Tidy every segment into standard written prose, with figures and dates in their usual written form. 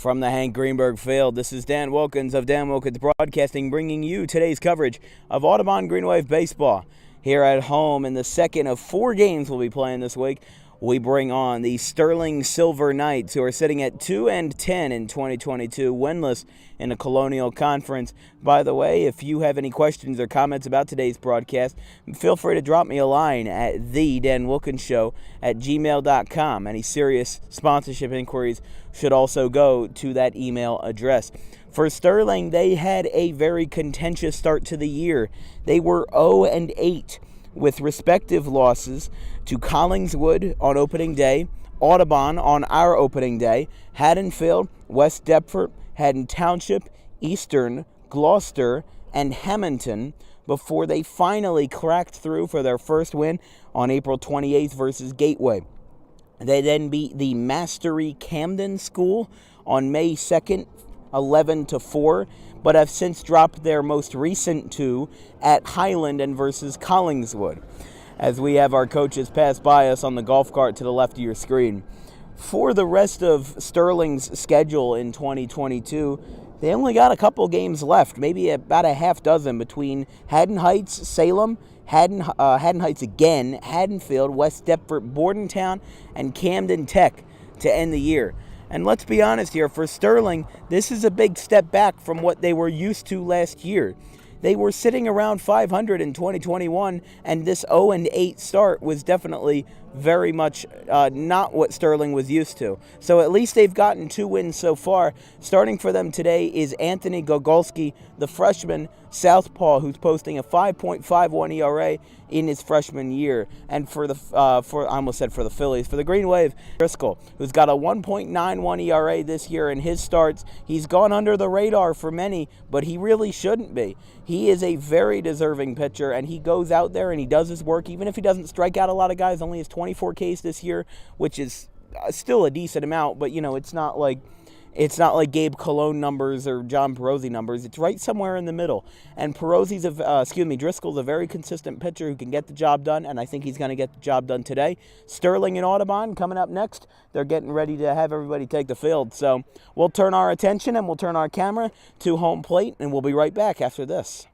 From the Hank Greenberg Field, this is Dan Wilkins of Dan Wilkins Broadcasting, bringing you today's coverage of Audubon Green Wave baseball. Here at home in the second of 4 games we'll be playing this week, we bring on the Sterling Silver Knights, who are sitting at 2-10 in 2022, winless in the Colonial Conference. By the way, if you have any questions or comments about today's broadcast, feel free to drop me a line at thedanwilkinsshow@gmail.com. Any serious sponsorship inquiries should also go to that email address. For Sterling, they had a very contentious start to the year. They were 0-8 with respective losses to Collingswood on opening day, Audubon on our opening day, Haddonfield, West Deptford, Haddon Township, Eastern, Gloucester, and Hamilton, before they finally cracked through for their first win on April 28th versus Gateway. They then beat the Mastery Camden School on May 2nd, 11-4, but have since dropped their most recent 2 at Highland and versus Collingswood, as we have our coaches pass by us on the golf cart to the left of your screen. For the rest of Sterling's schedule in 2022, they only got a couple games left, maybe about a half dozen, between Haddon Heights, Salem, Haddon Heights again, Haddonfield, West Deptford, Bordentown, and Camden Tech to end the year. And let's be honest here, for Sterling, this is a big step back from what they were used to last year. They were sitting around 500 in 2021, and this 0-8 start was definitely very much not what Sterling was used to. So at least they've gotten 2 wins so far. Starting for them today is Anthony Gogulski, the freshman southpaw, who's posting a 5.51 ERA in his freshman year. And for the Phillies, for the Green Wave, Driscoll, who's got a 1.91 ERA this year in his starts. He's gone under the radar for many, but he really shouldn't be. He is a very deserving pitcher, and he goes out there and he does his work, even if he doesn't strike out a lot of guys. Only his 24 Ks this year, which is still a decent amount, but it's not like Gabe Cologne numbers or John Perosi numbers. It's right somewhere in the middle. And Driscoll's a very consistent pitcher who can get the job done, and I think he's going to get the job done today. Sterling and Audubon coming up next. They're getting ready to have everybody take the field. So we'll turn our attention and we'll turn our camera to home plate, and we'll be right back after this.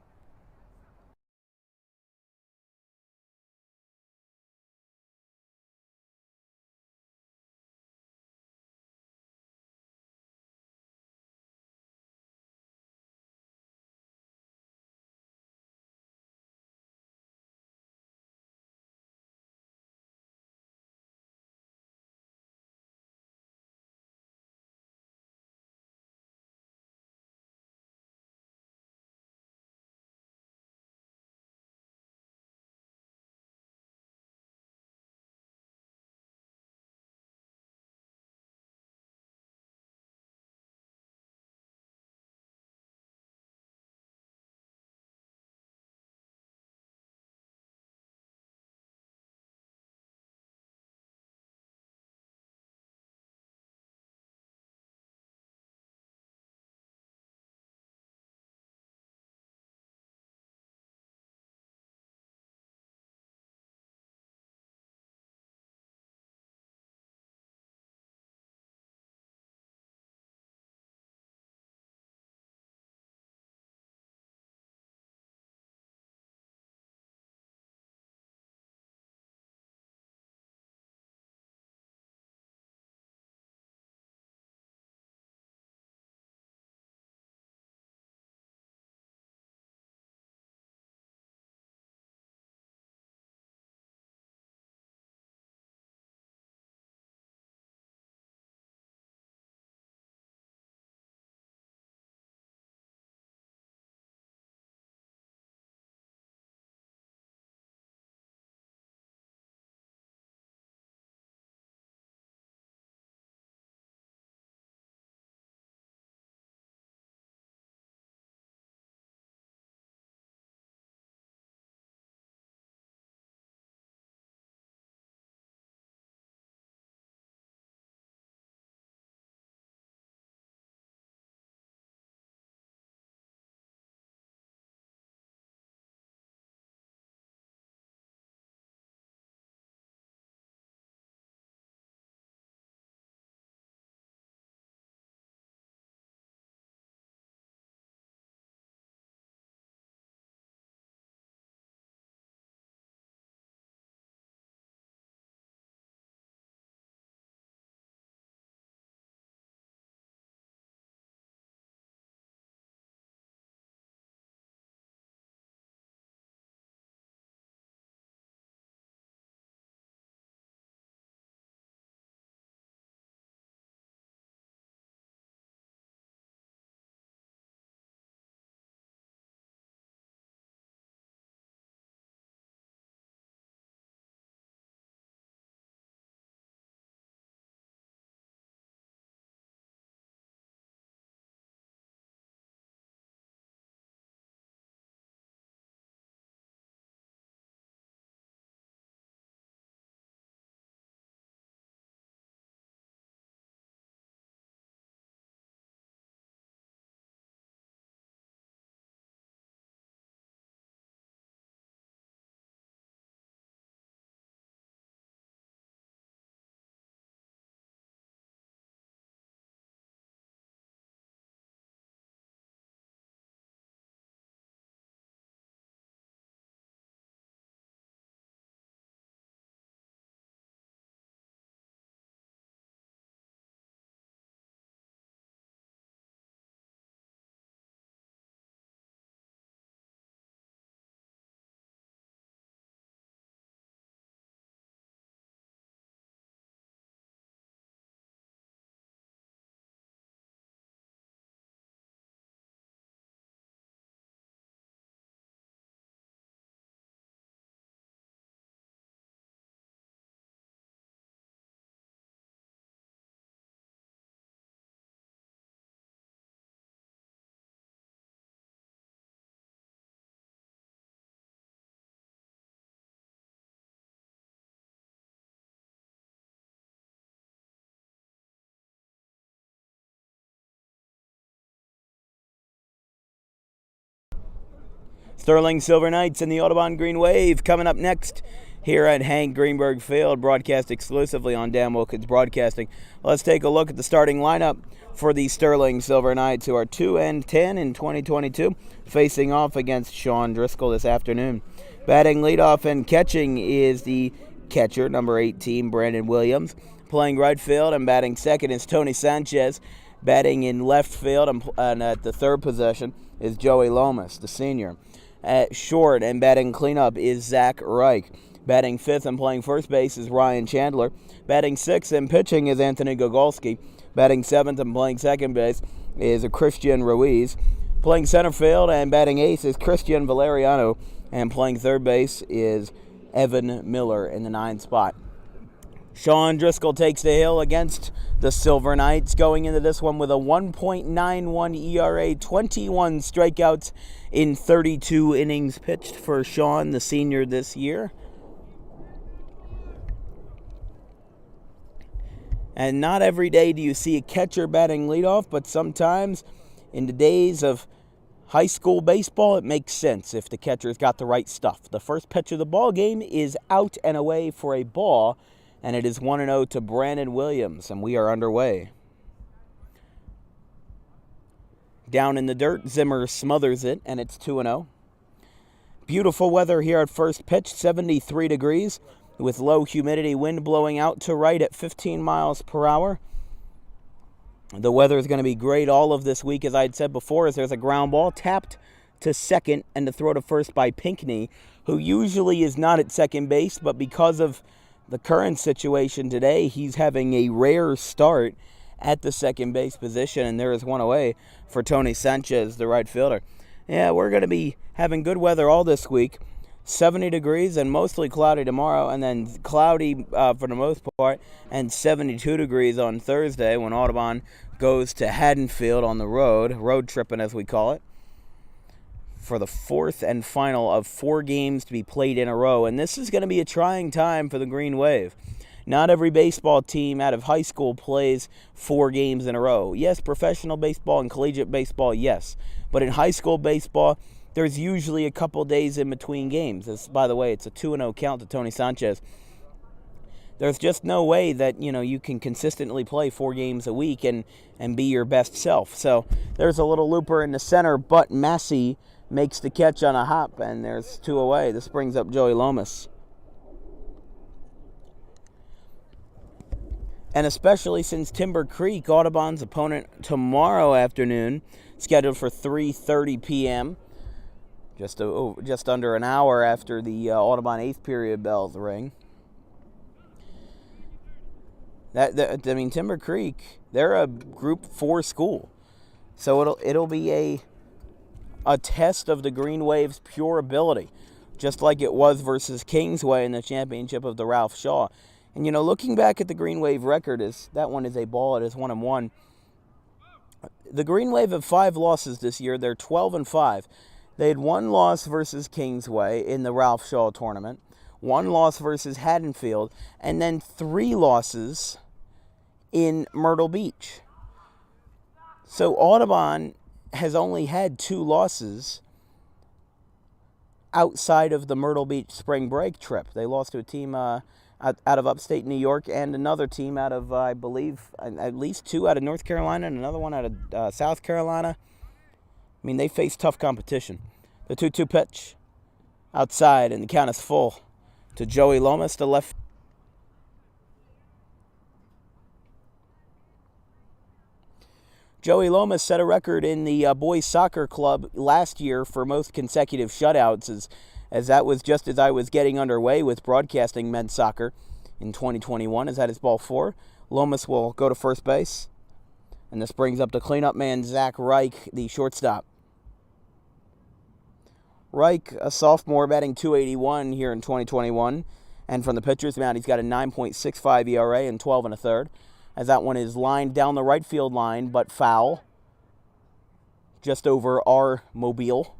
Sterling Silver Knights and the Audubon Green Wave coming up next here at Hank Greenberg Field, broadcast exclusively on Dan Wilkins Broadcasting. Let's take a look at the starting lineup for the Sterling Silver Knights, who are 2-10 in 2022, facing off against Sean Driscoll this afternoon. Batting leadoff and catching is the catcher, number 18, Brandon Williams. Playing right field and batting second is Tony Sanchez. Batting in left field and at the third position is Joey Lomas, the senior. At short and batting cleanup is Zach Reich. Batting fifth and playing first base is Ryan Chandler. Batting sixth and pitching is Anthony Gogulski. Batting seventh and playing second base is Christian Ruiz. Playing center field and batting eighth is Christian Valeriano. And playing third base is Evan Miller in the 9th spot. Sean Driscoll takes the hill against the Silver Knights, going into this one with a 1.91 ERA, 21 strikeouts in 32 innings pitched for Sean, the senior, this year. And not every day do you see a catcher batting leadoff, but sometimes in the days of high school baseball, it makes sense if the catcher's got the right stuff. The first pitch of the ball game is out and away for a ball, and it is 1-0 to Brandon Williams, and we are underway. Down in the dirt, Zimmer smothers it, and it's 2-0. Beautiful weather here at first pitch, 73 degrees, with low humidity, wind blowing out to right at 15 miles per hour. The weather is going to be great all of this week, as I had said before, as there's a ground ball tapped to second and to throw to first by Pinckney, who usually is not at second base, but because of the current situation today, he's having a rare start at the second base position, and there is one away for Tony Sanchez, the right fielder. Yeah, we're going to be having good weather all this week. 70 degrees and mostly cloudy tomorrow, and then cloudy for the most part, and 72 degrees on Thursday when Audubon goes to Haddonfield on the road tripping as we call it, for the fourth and final of 4 games to be played in a row. And this is going to be a trying time for the Green Wave. Not every baseball team out of high school plays 4 games in a row. Yes, professional baseball and collegiate baseball, yes. But in high school baseball, there's usually a couple days in between games. By the way, it's a 2-0 count to Tony Sanchez. There's just no way that, you can consistently play 4 games a week and be your best self. So there's a little looper in the center, but Massey makes the catch on a hop, and there's 2 away. This brings up Joey Lomas. And especially since Timber Creek, Audubon's opponent tomorrow afternoon, scheduled for 3:30 p.m., just under an hour after the Audubon 8th period bells ring. Timber Creek, they're a Group 4 school, so it'll be a test of the Green Wave's pure ability, just like it was versus Kingsway in the championship of the Ralph Shaw. And, looking back at the Green Wave record, that one is a ball. It is 1-1. The Green Wave have 5 losses this year. They're 12-5. They had 1 loss versus Kingsway in the Ralph Shaw tournament, 1 loss versus Haddonfield, and then 3 losses in Myrtle Beach. So Audubon has only had 2 losses outside of the Myrtle Beach spring break trip. They lost to a team out of upstate New York and another team out of, I believe, at least 2 out of North Carolina and another one out of South Carolina. They face tough competition. The 2-2 pitch outside, and the count is full to Joey Lomas, the left. Joey Lomas set a record in the boys soccer club last year for most consecutive shutouts, as that was just as I was getting underway with broadcasting men's soccer in 2021. Is that his ball 4? Lomas will go to first base, and this brings up the cleanup man, Zach Reich, the shortstop. Reich, a sophomore, batting .281 here in 2021. And from the pitcher's mound, he's got a 9.65 ERA and 12 1/3. As that one is lined down the right field line, but foul. Just over our mobile.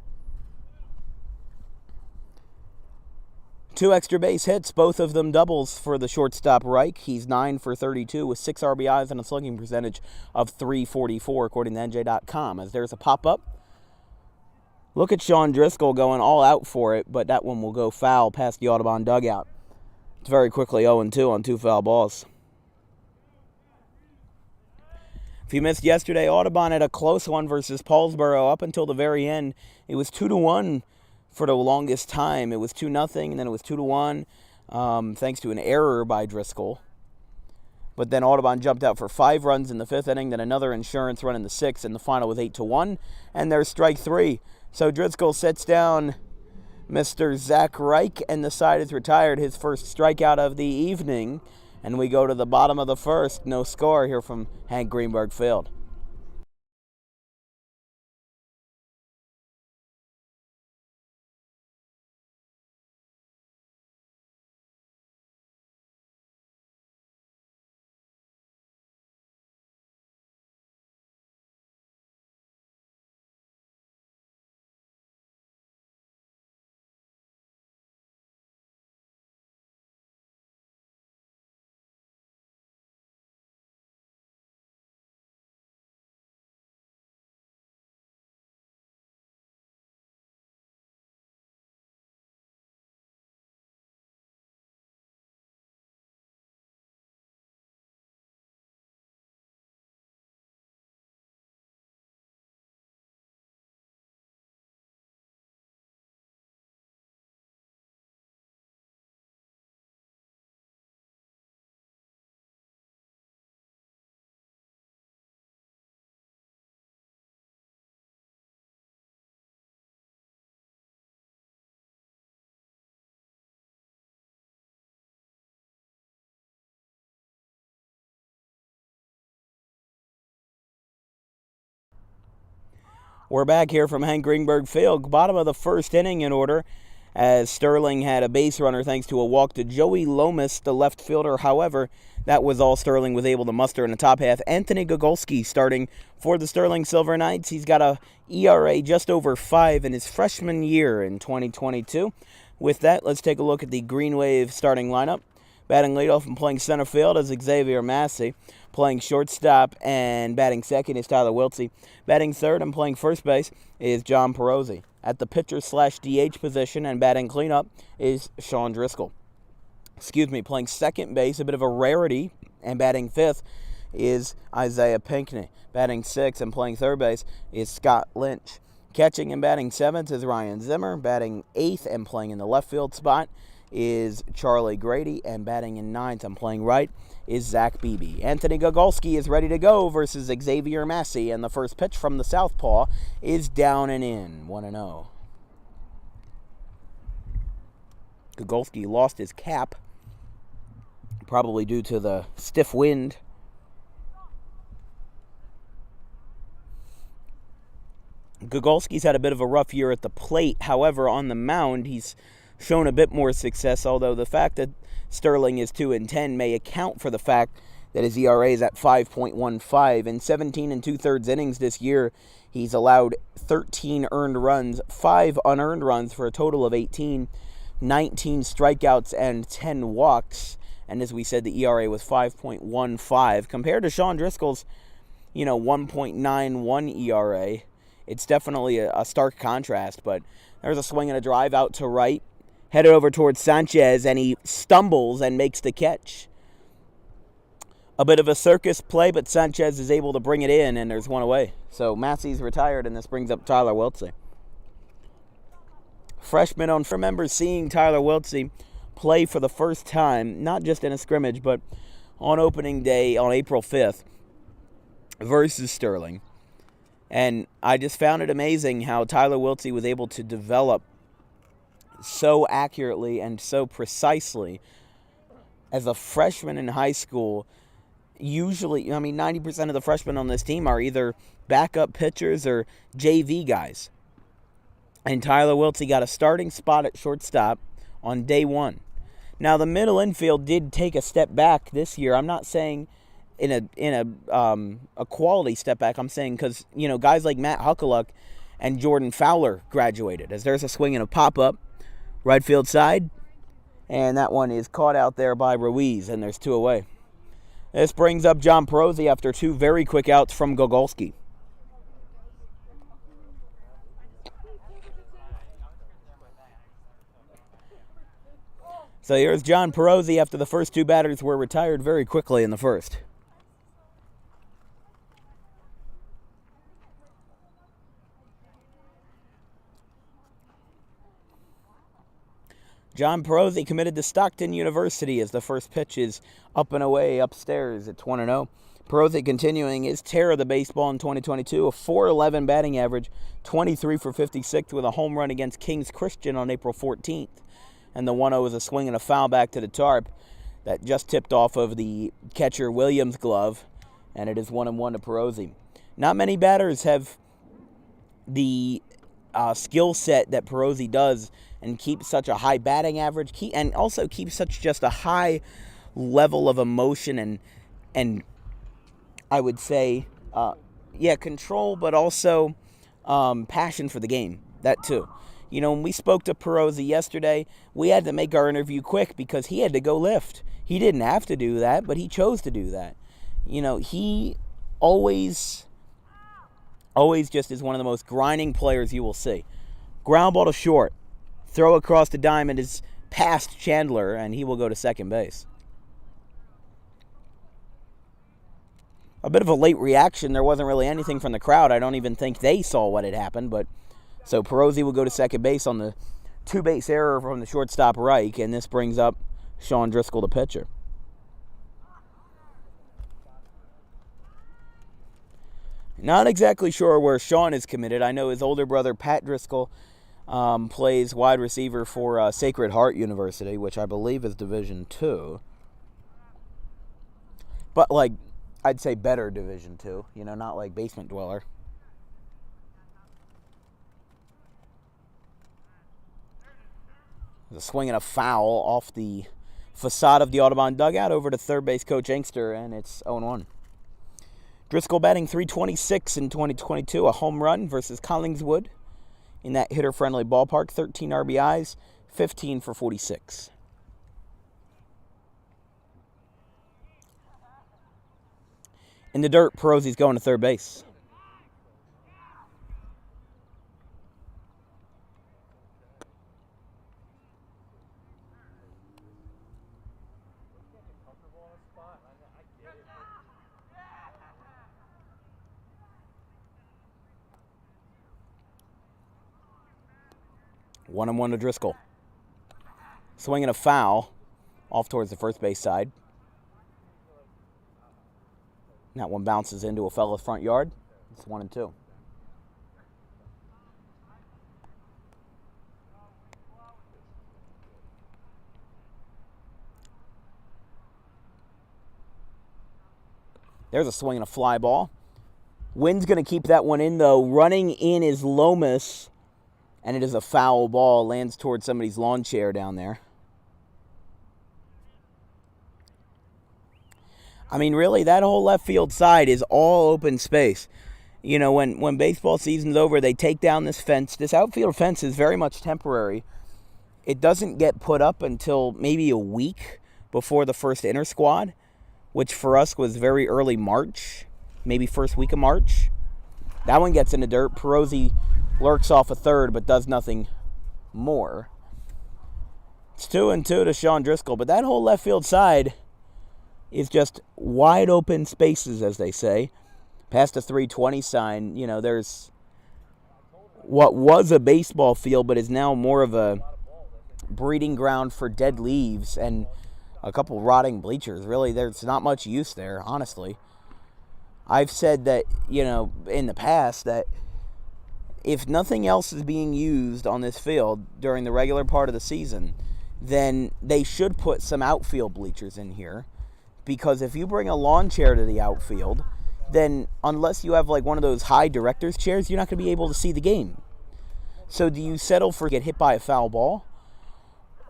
2 extra base hits, both of them doubles for the shortstop Reich. He's 9 for 32 with 6 RBIs and a slugging percentage of .344, according to NJ.com. As there's a pop-up. Look at Sean Driscoll going all out for it, but that one will go foul past the Audubon dugout. It's very quickly 0-2 on 2 foul balls. If you missed yesterday, Audubon had a close one versus Paulsboro up until the very end. It was 2-1 for the longest time. It was 2-0, and then it was 2-1, thanks to an error by Driscoll. But then Audubon jumped out for 5 runs in the 5th inning, then another insurance run in the 6th, and the final was 8-1. And there's strike 3. So Driscoll sets down Mr. Zach Reich, and the side is retired. His first strikeout of the evening. And we go to the bottom of the 1st. No score here from Hank Greenberg Field. We're back here from Hank Greenberg Field. Bottom of the 1st inning in order, as Sterling had a base runner thanks to a walk to Joey Lomas, the left fielder. However, that was all Sterling was able to muster in the top half. Anthony Gogulski starting for the Sterling Silver Knights. He's got a ERA just over 5 in his freshman year in 2022. With that, let's take a look at the Green Wave starting lineup. Batting leadoff and playing center field is Xavier Massey. Playing shortstop and batting second is Tyler Wiltsey. Batting third and playing first base is John Perozzi. At the pitcher/DH position and batting cleanup is Sean Driscoll. Playing second base, a bit of a rarity, and batting fifth is Isaiah Pinckney. Batting sixth and playing third base is Scott Lynch. Catching and batting seventh is Ryan Zimmer. Batting eighth and playing in the left field spot is Charlie Grady, and batting in ninth and playing right is Zach Beebe. Anthony Gogulski is ready to go versus Xavier Massey, and the first pitch from the southpaw is down and in, 1-0. Gogulski lost his cap, probably due to the stiff wind. Gogulski's had a bit of a rough year at the plate. However, on the mound, he's shown a bit more success, although the fact that Sterling is 2-10 may account for the fact that his ERA is at 5.15. In 17 2/3 innings this year, he's allowed 13 earned runs, 5 unearned runs for a total of 18, 19 strikeouts, and 10 walks. And as we said, the ERA was 5.15. Compared to Sean Driscoll's, 1.91 ERA, it's definitely a stark contrast. But there's a swing and a drive out to right, headed over towards Sanchez, and he stumbles and makes the catch. A bit of a circus play, but Sanchez is able to bring it in, and there's one away. So Massey's retired, and this brings up Tyler Wiltsey. Freshman on. Remember seeing Tyler Wiltsey play for the first time, not just in a scrimmage, but on opening day on April 5th versus Sterling. And I just found it amazing how Tyler Wiltsey was able to develop so accurately and so precisely as a freshman in high school. Usually, 90% of the freshmen on this team are either backup pitchers or JV guys. And Tyler Wiltsey got a starting spot at shortstop on day one. Now, the middle infield did take a step back this year. I'm not saying in a quality step back. I'm saying because, guys like Matt Huckaluck and Jordan Fowler graduated. As there's a swing and a pop-up, right field side, and that one is caught out there by Ruiz, and there's 2 away. This brings up John Perozzi after 2 very quick outs from Gogulski. So here's John Perozzi after the first two batters were retired very quickly in the first. John Perozzi committed to Stockton University as the first pitch is up and away upstairs at 1-0. Perozzi continuing his tear of the baseball in 2022, a .411 batting average, 23 for 56 with a home run against Kings Christian on April 14th. And the 1-0 was a swing and a foul back to the tarp that just tipped off of the catcher Williams' glove, and it is 1-1 to Perozzi. Not many batters have the skill set that Perozzi does and keep such a high batting average, and also keep such just a high level of emotion and I would say, control, but also passion for the game. That too. You know, when we spoke to Perozzi yesterday, we had to make our interview quick because he had to go lift. He didn't have to do that, but he chose to do that. You know, he always just is one of the most grinding players you will see. Ground ball to short. Throw across the diamond is past Chandler, and he will go to second base. A bit of a late reaction. There wasn't really anything from the crowd. I don't even think they saw what had happened. But so Perozzi will go to second base on the two-base error from the shortstop Reich, and this brings up Sean Driscoll, the pitcher. Not exactly sure where Sean is committed. I know his older brother, Pat Driscoll, plays wide receiver for Sacred Heart University, which I believe is Division II. But, like, I'd say better Division II, you know, not like basement dweller. There's a swing and a foul off the facade of the Audubon dugout over to third base coach Inkster, and it's 0-1. Driscoll batting .326 in 2022, a home run versus Collingswood in that hitter-friendly ballpark, 13 RBIs, 15 for 46. In the dirt, Perozzi's going to third base. One and one to Driscoll. Swinging a foul off towards the first base side. That one bounces into a fella's front yard. It's 1-2. There's a swing and a fly ball. Wynn's going to keep that one in, though. Running in is Lomas, and it is a foul ball. Lands towards somebody's lawn chair down there. I mean, really, that whole left field side is all open space. You know, when baseball season's over, they take down this fence. This outfield fence is very much temporary. It doesn't get put up until maybe a week before the first inter squad, which for us was very early March, maybe first week of March. That one gets in the dirt. Perozzi lurks off a third, but does nothing more. It's 2-2 to Sean Driscoll, but that whole left field side is just wide open spaces, as they say. Past the 320 sign, you know, there's what was a baseball field, but is now more of a breeding ground for dead leaves and a couple rotting bleachers. Really, there's not much use there, honestly. I've said that, you know, in the past, that if nothing else is being used on this field during the regular part of the season, then they should put some outfield bleachers in here. Because if you bring a lawn chair to the outfield, then unless you have like one of those high director's chairs, you're not going to be able to see the game. So do you settle for get hit by a foul ball?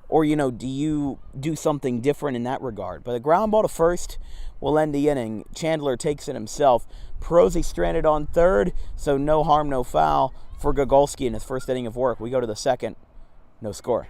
Or, you know, do you do something different in that regard? But a ground ball to first will end the inning. Chandler takes it himself. Perozzi stranded on third, so no harm, no foul for Gogulski in his first inning of work. We go to the second. No score.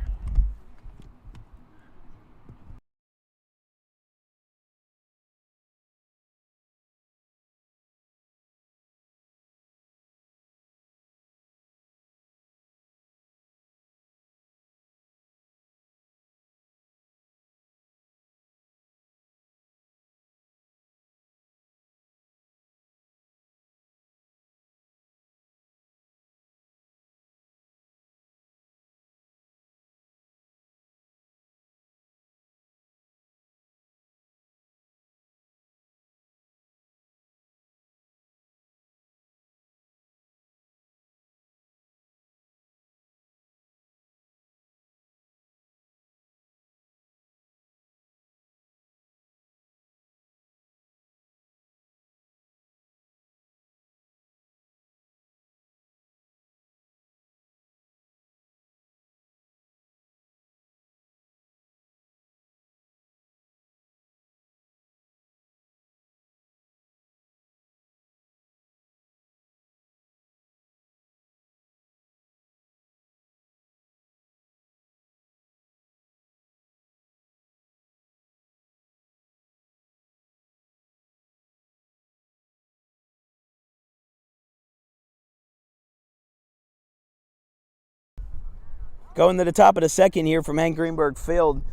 Going to the top of the second here from Hank Greenberg Field.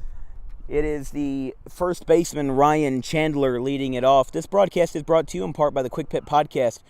It is the first baseman, Ryan Chandler, leading it off. This broadcast is brought to you in part by the Quick Pit Podcast,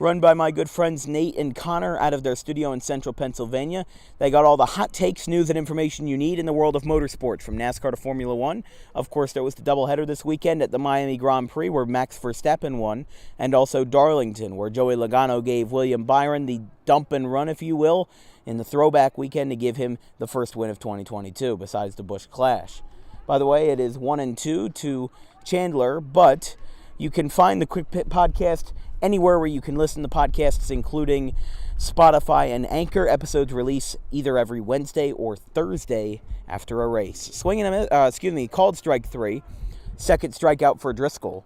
run by my good friends Nate and Connor out of their studio in central Pennsylvania. They got all the hot takes, news, and information you need in the world of motorsports, from NASCAR to Formula One. Of course, there was the doubleheader this weekend at the Miami Grand Prix, where Max Verstappen won, and also Darlington, where Joey Logano gave William Byron the dump and run, if you will, in the throwback weekend to give him the first win of 2022, besides the Busch Clash. By the way, it is 1-2 to Chandler, but you can find the Quick Pit Podcast anywhere where you can listen to podcasts, including Spotify and Anchor. Episodes release either every Wednesday or Thursday after a race. Called strike 3. Second strikeout for Driscoll.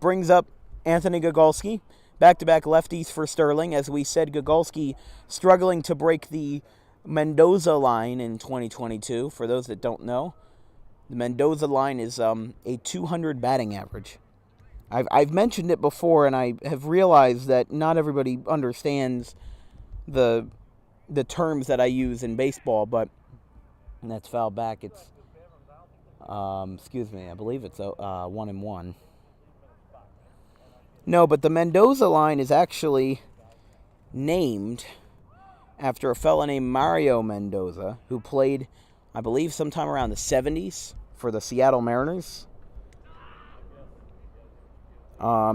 Brings up Anthony Gogulski. Back-to-back lefties for Sterling. As we said, Gogulski struggling to break the Mendoza line in 2022. For those that don't know, the Mendoza line is a 200 batting average. I've mentioned it before, and I have realized that not everybody understands the terms that I use in baseball, but that's foul back. It's, I believe it's 1-1. No, but the Mendoza line is actually named after a fella named Mario Mendoza, who played, I believe, sometime around the 70s for the Seattle Mariners. I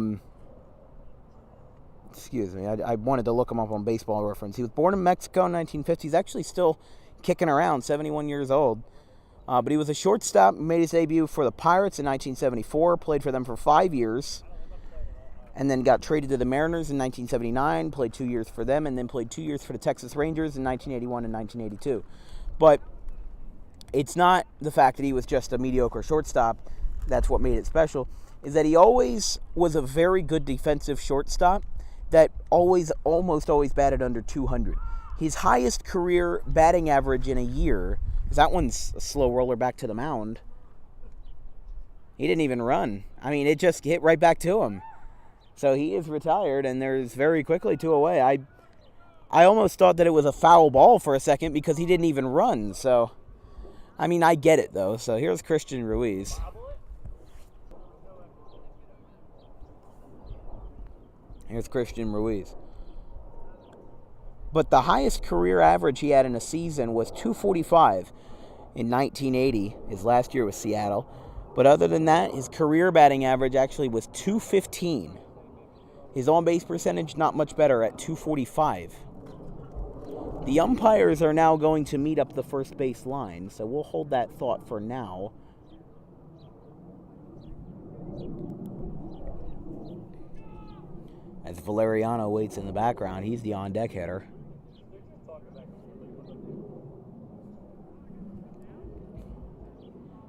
wanted to look him up on Baseball Reference. He was born in Mexico in 1950. He's actually still kicking around, 71 years old. But he was a shortstop, made his debut for the Pirates in 1974, played for them for 5 years, and then got traded to the Mariners in 1979, played 2 years for them, and then played 2 years for the Texas Rangers in 1981 and 1982. But it's not the fact that he was just a mediocre shortstop that's what made it special, is that he always was a very good defensive shortstop that almost always batted under 200. His highest career batting average in a year, because that one's a slow roller back to the mound, he didn't even run. I mean, it just hit right back to him. So he is retired, and there's very quickly 2 away. I almost thought that it was a foul ball for a second because he didn't even run. So, I mean, I get it, though. So here's Christian Ruiz. But the highest career average he had in a season was 245 in 1980. His last year was Seattle. But other than that, his career batting average actually was 215. His on-base percentage, not much better, at 245. The umpires are now going to meet up the first base line, so we'll hold that thought for now. As Valeriano waits in the background, he's the on-deck hitter.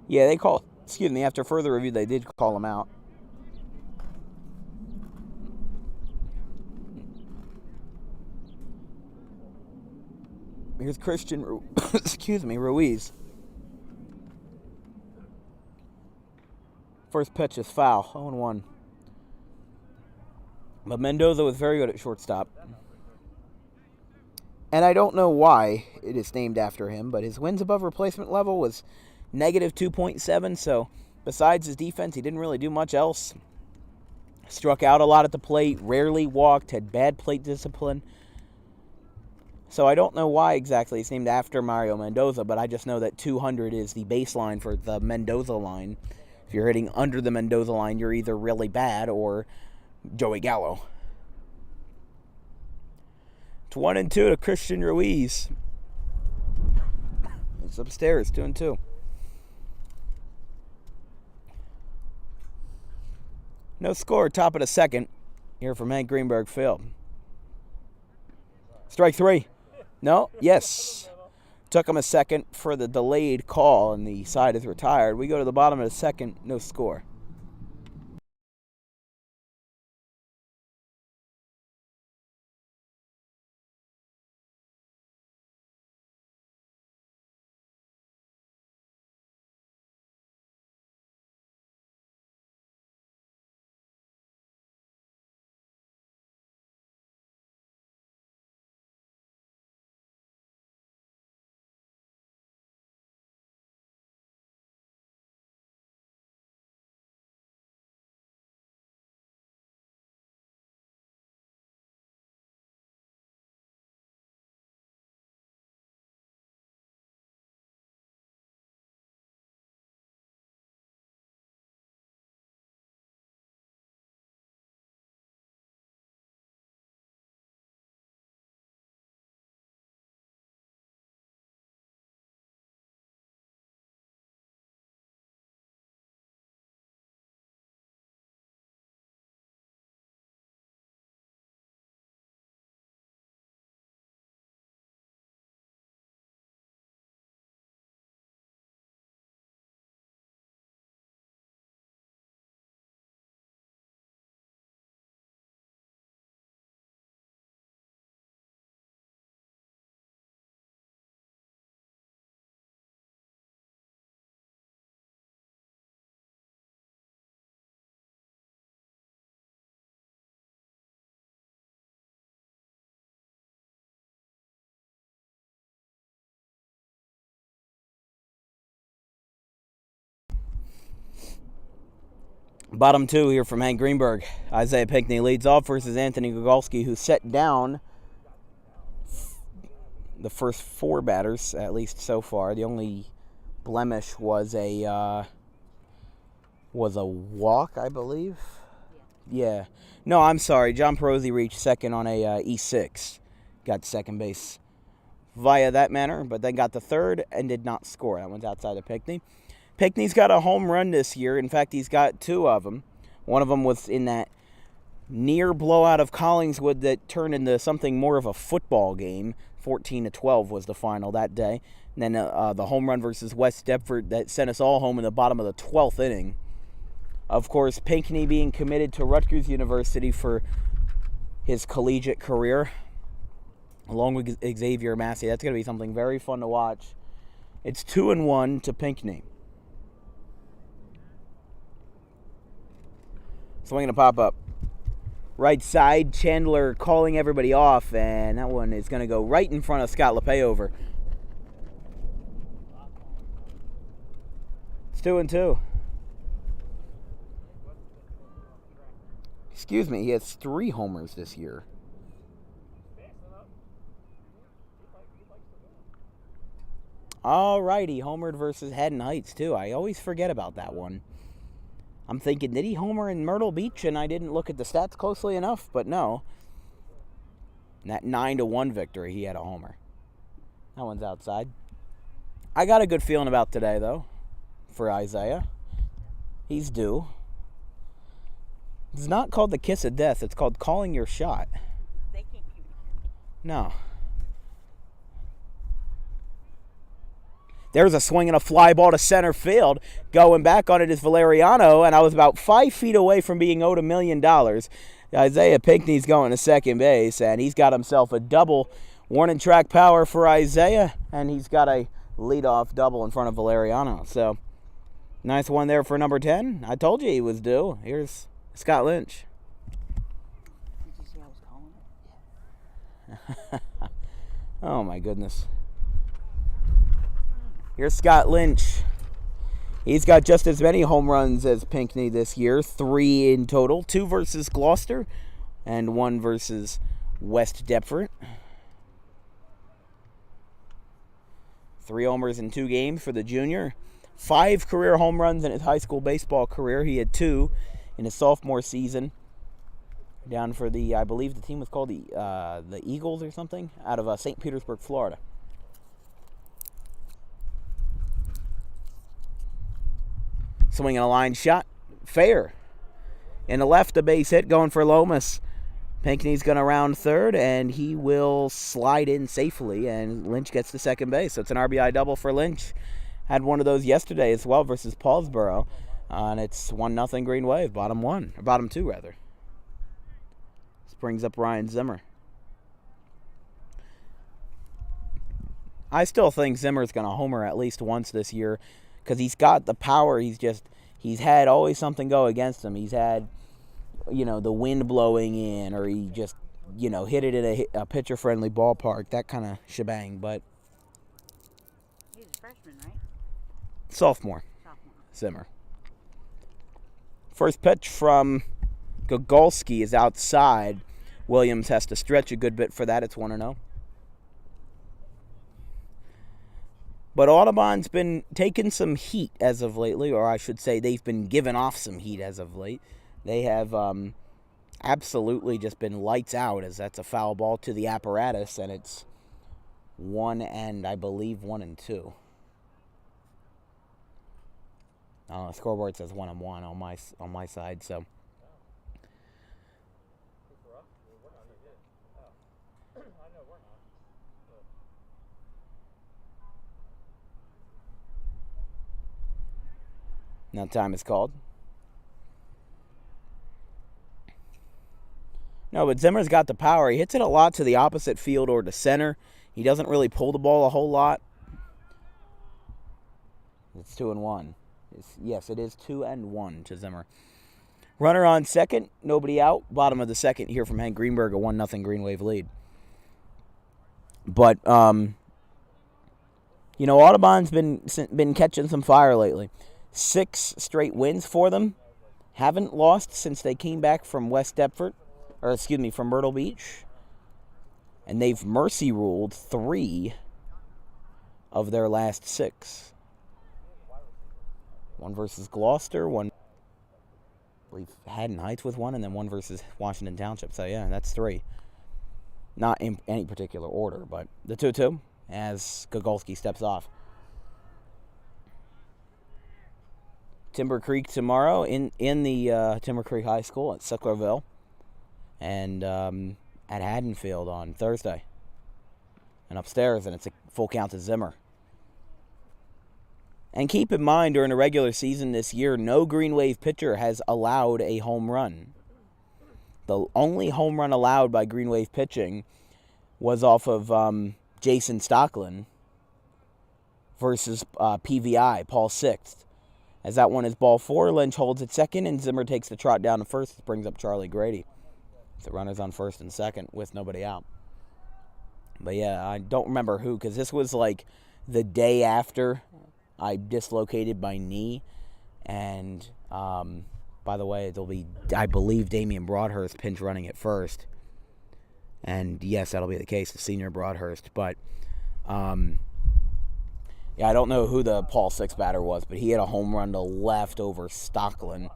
Yeah, after further review, they did call him out. Here's Christian Ruiz. First pitch is foul, 0-1. But Mendoza was very good at shortstop. And I don't know why it is named after him, but his wins above replacement level was negative 2.7, so besides his defense, he didn't really do much else. Struck out a lot at the plate, rarely walked, had bad plate discipline. So I don't know why exactly it's named after Mario Mendoza, but I just know that 200 is the baseline for the Mendoza line. If you're hitting under the Mendoza line, you're either really bad or Joey Gallo. It's 1-2 to Christian Ruiz. It's upstairs, 2-2. No score, top of the second. Here from Hank Greenberg Field. Strike 3. No? Yes. Took him a second for the delayed call, and the side is retired. We go to the bottom of the second, no score. Bottom two here from Hank Greenberg. Isaiah Pinckney leads off versus Anthony Gogulski, who set down the first four batters, at least so far. The only blemish was a walk, I believe. Yeah. No, I'm sorry. John Perosi reached second on a E6. Got second base via that manner, but then got the third and did not score. That one's outside of Pinckney. Pinckney's got a home run this year. In fact, he's got two of them. One of them was in that near blowout of Collingswood that turned into something more of a football game. 14-12 was the final that day. And then the home run versus West Deptford that sent us all home in the bottom of the 12th inning. Of course, Pinckney being committed to Rutgers University for his collegiate career, along with Xavier Massey. That's going to be something very fun to watch. It's 2-1 to Pinckney. Swinging to pop up. Right side, Chandler calling everybody off, and that one is going to go right in front of Scott LePayover. It's 2-2. Excuse me, he has 3 homers this year. Alrighty, homered versus Haddon Heights, too. I always forget about that one. I'm thinking, did he homer in Myrtle Beach? And I didn't look at the stats closely enough, but no. In that 9-1 victory, he had a homer. That one's outside. I got a good feeling about today, though, for Isaiah. He's due. It's not called the kiss of death. It's called calling your shot. They can't hear me. No. There's a swing and a fly ball to center field. Going back on it is Valeriano, and I was about 5 feet away from being owed $1 million. Isaiah Pinckney's going to second base, and he's got himself a double. Warning track power for Isaiah, and he's got a leadoff double in front of Valeriano. So, nice one there for number 10. I told you he was due. Here's Scott Lynch. Did you see I was calling it? Oh, my goodness. Here's Scott Lynch. He's got just as many home runs as Pinckney this year, 3 in total, 2 versus Gloucester and 1 versus West Deptford. 3 homers in 2 games for the junior. 5 career home runs in his high school baseball career. He had 2 in his sophomore season. Down for the, I believe the team was called the Eagles or something, out of St. Petersburg, Florida. Swinging a line shot. Fair. In the left, a base hit going for Lomas. Pinckney's going to round third, and he will slide in safely, and Lynch gets to second base. So it's an RBI double for Lynch. Had one of those yesterday as well versus Paulsboro. And it's 1-0 Green Wave, bottom 2 rather. This brings up Ryan Zimmer. I still think Zimmer's going to homer at least once this year, because he's got the power. He's had always something go against him. He's had, the wind blowing in, or he just, hit it at a pitcher-friendly ballpark, that kind of shebang. But He's a freshman, right? Sophomore. Zimmer. First pitch from Gogulski is outside. Williams has to stretch a good bit for that. It's 1-0. But Audubon's been taking some heat as of lately, or I should say they've been giving off some heat as of late. They have absolutely just been lights out, as that's a foul ball to the apparatus, and it's 1-2. The scoreboard says 1-1 on my side, so. Now time is called. No, but Zimmer's got the power. He hits it a lot to the opposite field or to center. He doesn't really pull the ball a whole lot. It's 2-1. Yes, it is 2-1 to Zimmer. Runner on second, nobody out. Bottom of the second here from Hank Greenberg, a 1-0 Green Wave lead. But, Audubon's been catching some fire lately. 6 straight wins for them. haven't lost since they came back from from Myrtle Beach. And they've mercy ruled 3 of their last 6. One versus Gloucester, one, I believe, Haddon Heights with one, and then one versus Washington Township. So, yeah, that's 3. Not in any particular order, but the 2-2 as Gogulski steps off. Timber Creek tomorrow in the Timber Creek High School at Sicklerville. And at Haddonfield on Thursday. And upstairs, and it's a full count to Zimmer. And keep in mind, during the regular season this year, no Green Wave pitcher has allowed a home run. The only home run allowed by Green Wave pitching was off of Jason Stocklin versus PVI, Paul Sixth. As that one is ball 4, Lynch holds at second, and Zimmer takes the trot down to first, brings up Charlie Grady. The runner's on first and second with nobody out. But yeah, I don't remember who, because this was like the day after I dislocated my knee. And by the way, it'll be, I believe, Damien Broadhurst pinch running at first. And yes, that'll be the case, the senior Broadhurst. But yeah, I don't know who the Paul Six batter was, but he had a home run to left over Stocklin.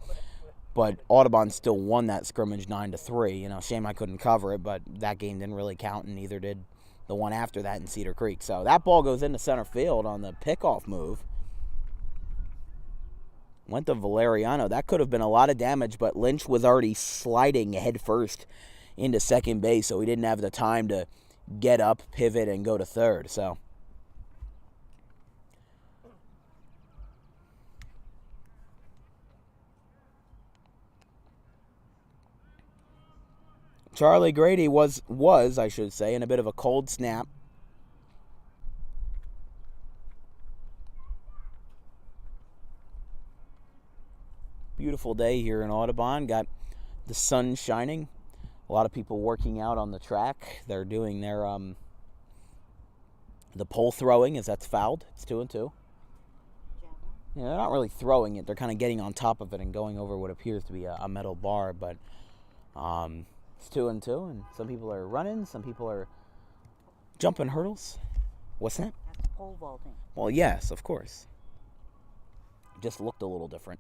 But Audubon still won that scrimmage 9-3. Shame I couldn't cover it, but that game didn't really count, and neither did the one after that in Cedar Creek. So that ball goes into center field on the pickoff move. Went to Valeriano. That could have been a lot of damage, but Lynch was already sliding head first into second base, so he didn't have the time to get up, pivot, and go to third. So Charlie Grady was, I should say, in a bit of a cold snap. Beautiful day here in Audubon. Got the sun shining. A lot of people working out on the track. They're doing their the pole throwing, as that's fouled. It's 2-2. Yeah, they're not really throwing it. They're kind of getting on top of it and going over what appears to be a metal bar, but it's 2-2, and some people are running, some people are jumping hurdles. What's that? That's pole vaulting. Well, yes, of course. Just looked a little different.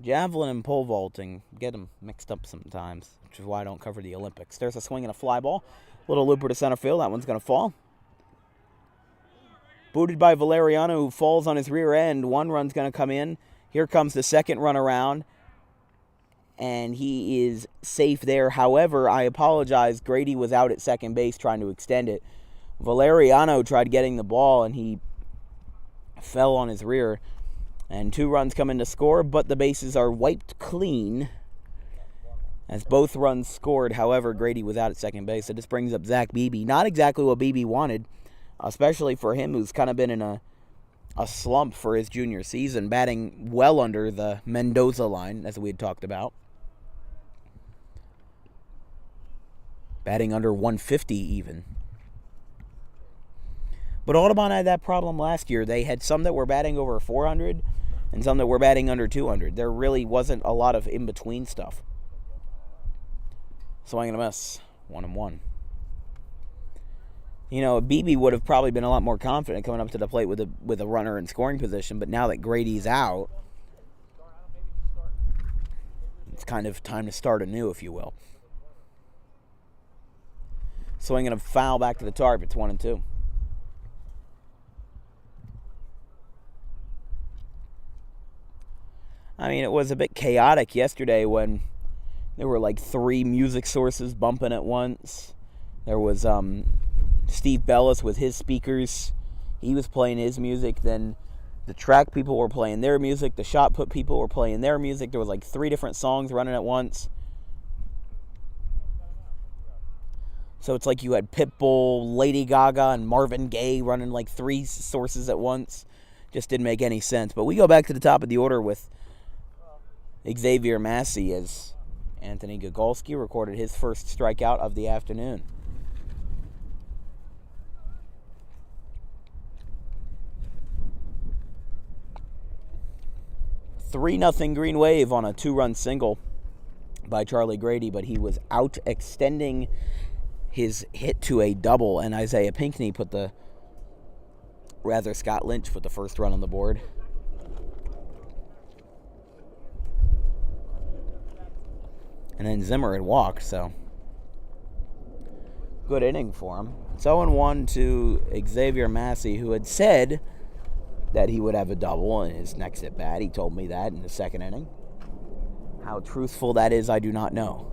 Javelin and pole vaulting get them mixed up sometimes, which is why I don't cover the Olympics. There's a swing and a fly ball. Little looper to center field. That one's going to fall. Booted by Valeriano, who falls on his rear end. One run's going to come in. Here comes the second run around. And he is safe there. However, I apologize. Grady was out at second base trying to extend it. Valeriano tried getting the ball, and he fell on his rear. And 2 runs come in to score, but the bases are wiped clean as both runs scored. However, Grady was out at second base. So this brings up Zach Beebe. Not exactly what Beebe wanted, especially for him, who's kind of been in a slump for his junior season, batting well under the Mendoza line, as we had talked about. Batting under 150 even. But Audubon had that problem last year. They had some that were batting over 400 and some that were batting under 200. There really wasn't a lot of in-between stuff. Swing and a miss. 1-1. Beebe would have probably been a lot more confident coming up to the plate with a runner in scoring position, but now that Grady's out, it's kind of time to start anew, if you will. Swinging a foul back to the target. It's 1-2. I mean, it was a bit chaotic yesterday when there were like 3 music sources bumping at once. There was Steve Bellis with his speakers. He was playing his music. Then the track people were playing their music. The shot put people were playing their music. There was like 3 different songs running at once. So it's like you had Pitbull, Lady Gaga, and Marvin Gaye running like 3 sources at once. Just didn't make any sense. But we go back to the top of the order with Xavier Massey as Anthony Gogulski recorded his first strikeout of the afternoon. 3-0 Green Wave on a 2-run single by Charlie Grady, but he was out extending his hit to a double, and Scott Lynch put the first run on the board. And then Zimmer had walked, so good inning for him. It's 0-1 to Xavier Massey, who had said that he would have a double in his next at bat. He told me that in the second inning. How truthful that is, I do not know.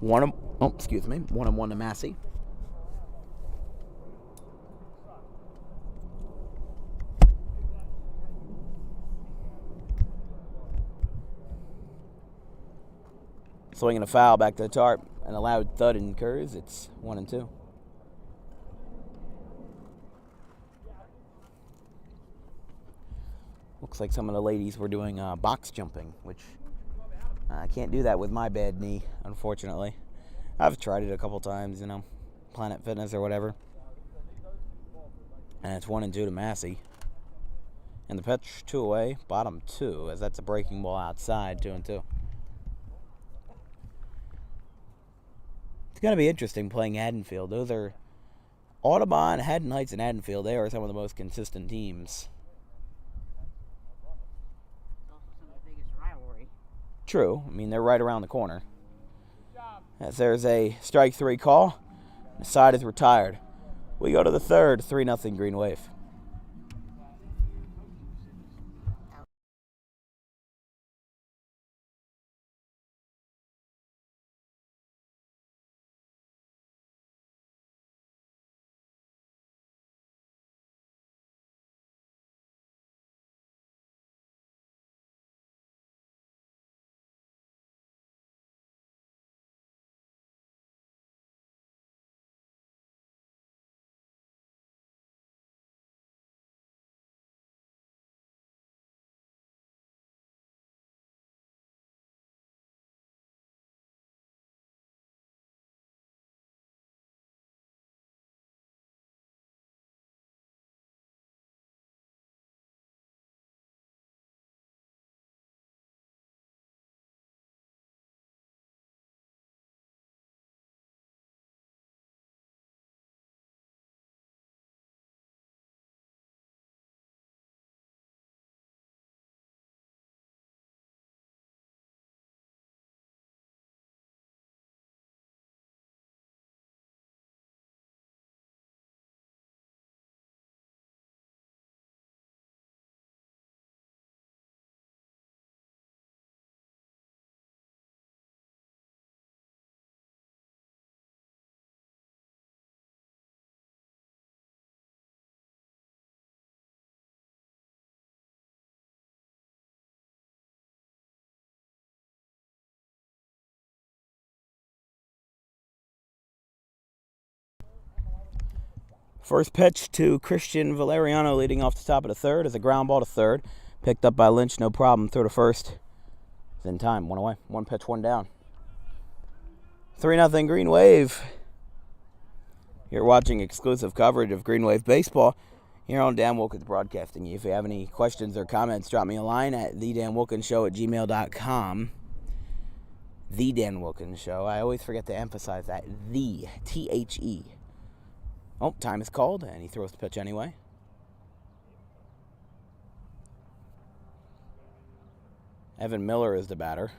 1-1 to Massey. Swinging a foul back to the tarp, and a loud thud occurs. It's 1-2. Looks like some of the ladies were doing box jumping, which I can't do that with my bad knee, unfortunately. I've tried it a couple times, Planet Fitness or whatever. And it's 1-2 to Massey. And the pitch 2 away, bottom 2, as that's a breaking ball outside, 2-2. It's going to be interesting playing Haddonfield. Those are Audubon, Haddon Heights, and Haddonfield. They are some of the most consistent teams. It's also some of the biggest rivalry. True. I mean, they're right around the corner. As there's a strike 3 call. The side is retired. We go to the third, 3-0 Green Wave. First pitch to Christian Valeriano leading off the top of the third is a ground ball to third. Picked up by Lynch, no problem. Throw to first. It's in time. 1 away. 1 pitch, 1 down. 3-0 Green Wave. You're watching exclusive coverage of Green Wave baseball here on Dan Wilkins Broadcasting. If you have any questions or comments, drop me a line at thedanwilkinsshow@gmail.com. The Dan Wilkins Show. I always forget to emphasize that. The. T-H-E. Oh, time is called, and he throws the pitch anyway. Evan Miller is the batter.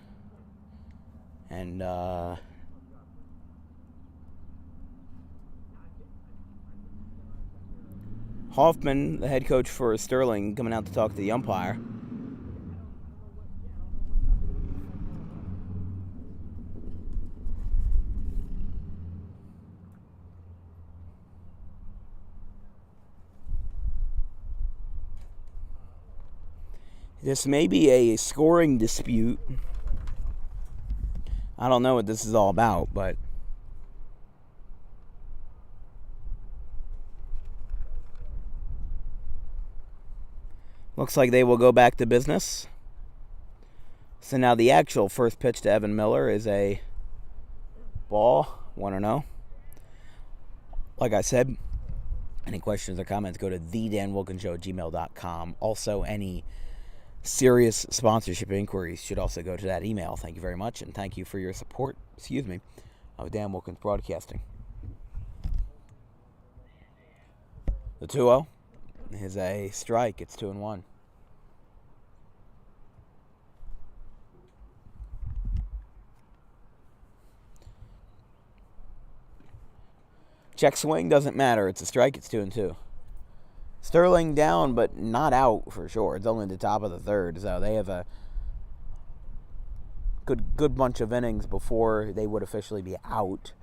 And, Hoffman, the head coach for Sterling, coming out to talk to the umpire. This may be a scoring dispute. I don't know what this is all about, but looks like they will go back to business. So now the actual first pitch to Evan Miller is a ball, 1-0. Like I said, Any questions or comments, go to thedanwilkinshow@gmail.com. Also, any serious sponsorship inquiries should also go to that email. Thank you very much, and thank you for your support, of Dan Wilkins Broadcasting. The 2-0 is a strike. It's 2-1. Check swing doesn't matter. It's a strike. It's 2-2. Sterling down, but not out for sure. It's only the top of the third, so they have a good bunch of innings before they would officially be out.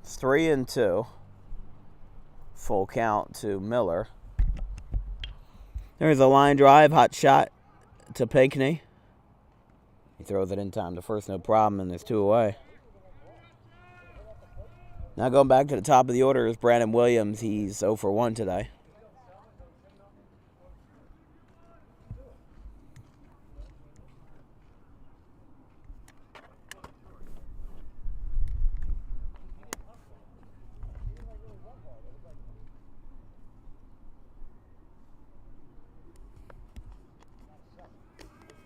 It's 3-2. Full count to Miller. There's a line drive, hot shot to Pinckney. He throws it in time to first, no problem, and there's 2 away. Now going back to the top of the order is Brandon Williams. He's 0 for 1 today.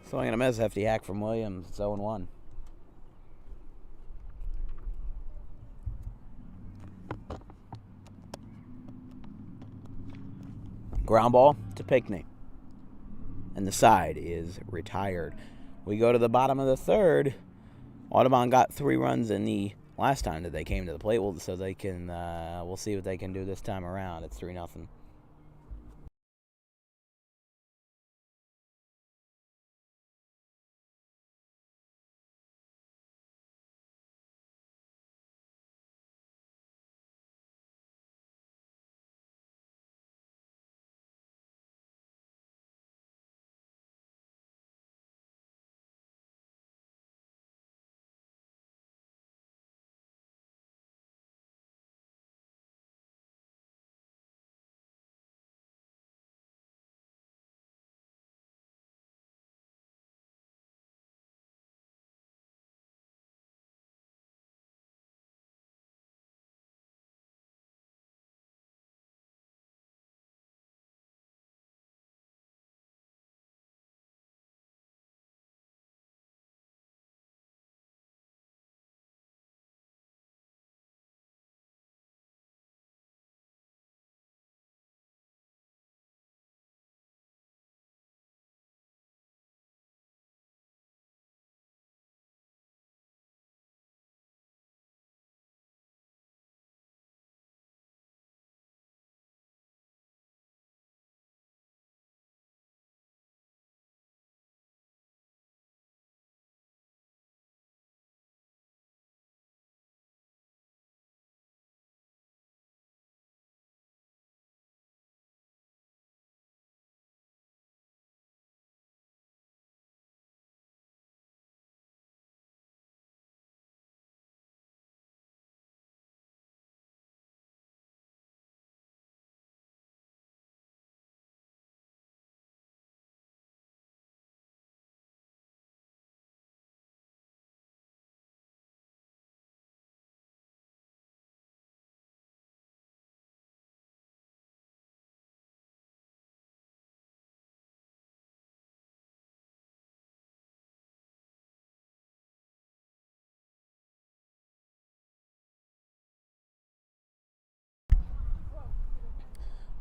Swing and a miss, hefty hack from Williams. It's 0-1. Ground ball to Pinckney. And the side is retired. We go to the bottom of the third. Audubon got 3 runs in the last time that they came to the plate, so they can. We'll see what they can do this time around. It's 3-0.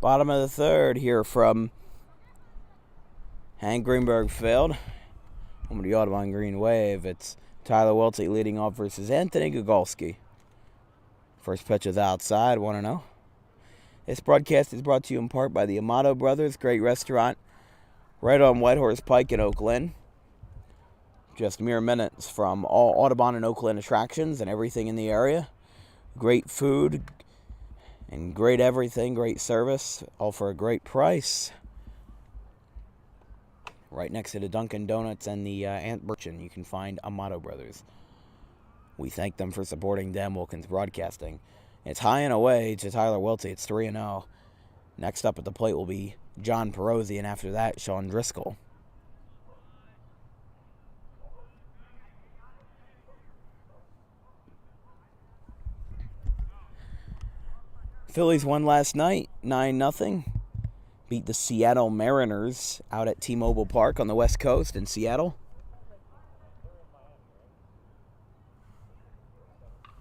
Bottom of the third here from Hank Greenberg Field. Home of the Audubon Green Wave. It's Tyler Welty leading off versus Anthony Gogulski. First pitch is outside, 1-0. This broadcast is brought to you in part by the Amato Brothers, great restaurant right on Whitehorse Pike in Oak Lynn. Just mere minutes from all Audubon and Oak Lynn attractions and everything in the area. Great food and great everything, great service, all for a great price. Right next to the Dunkin' Donuts and the Aunt Birchin, you can find Amato Brothers. We thank them for supporting Dan Wilkins Broadcasting. It's high and away to Tyler Welty. It's 3-0. Next up at the plate will be John Perosi, and after that, Sean Driscoll. Phillies won last night, 9-0. Beat the Seattle Mariners out at T-Mobile Park on the West Coast in Seattle.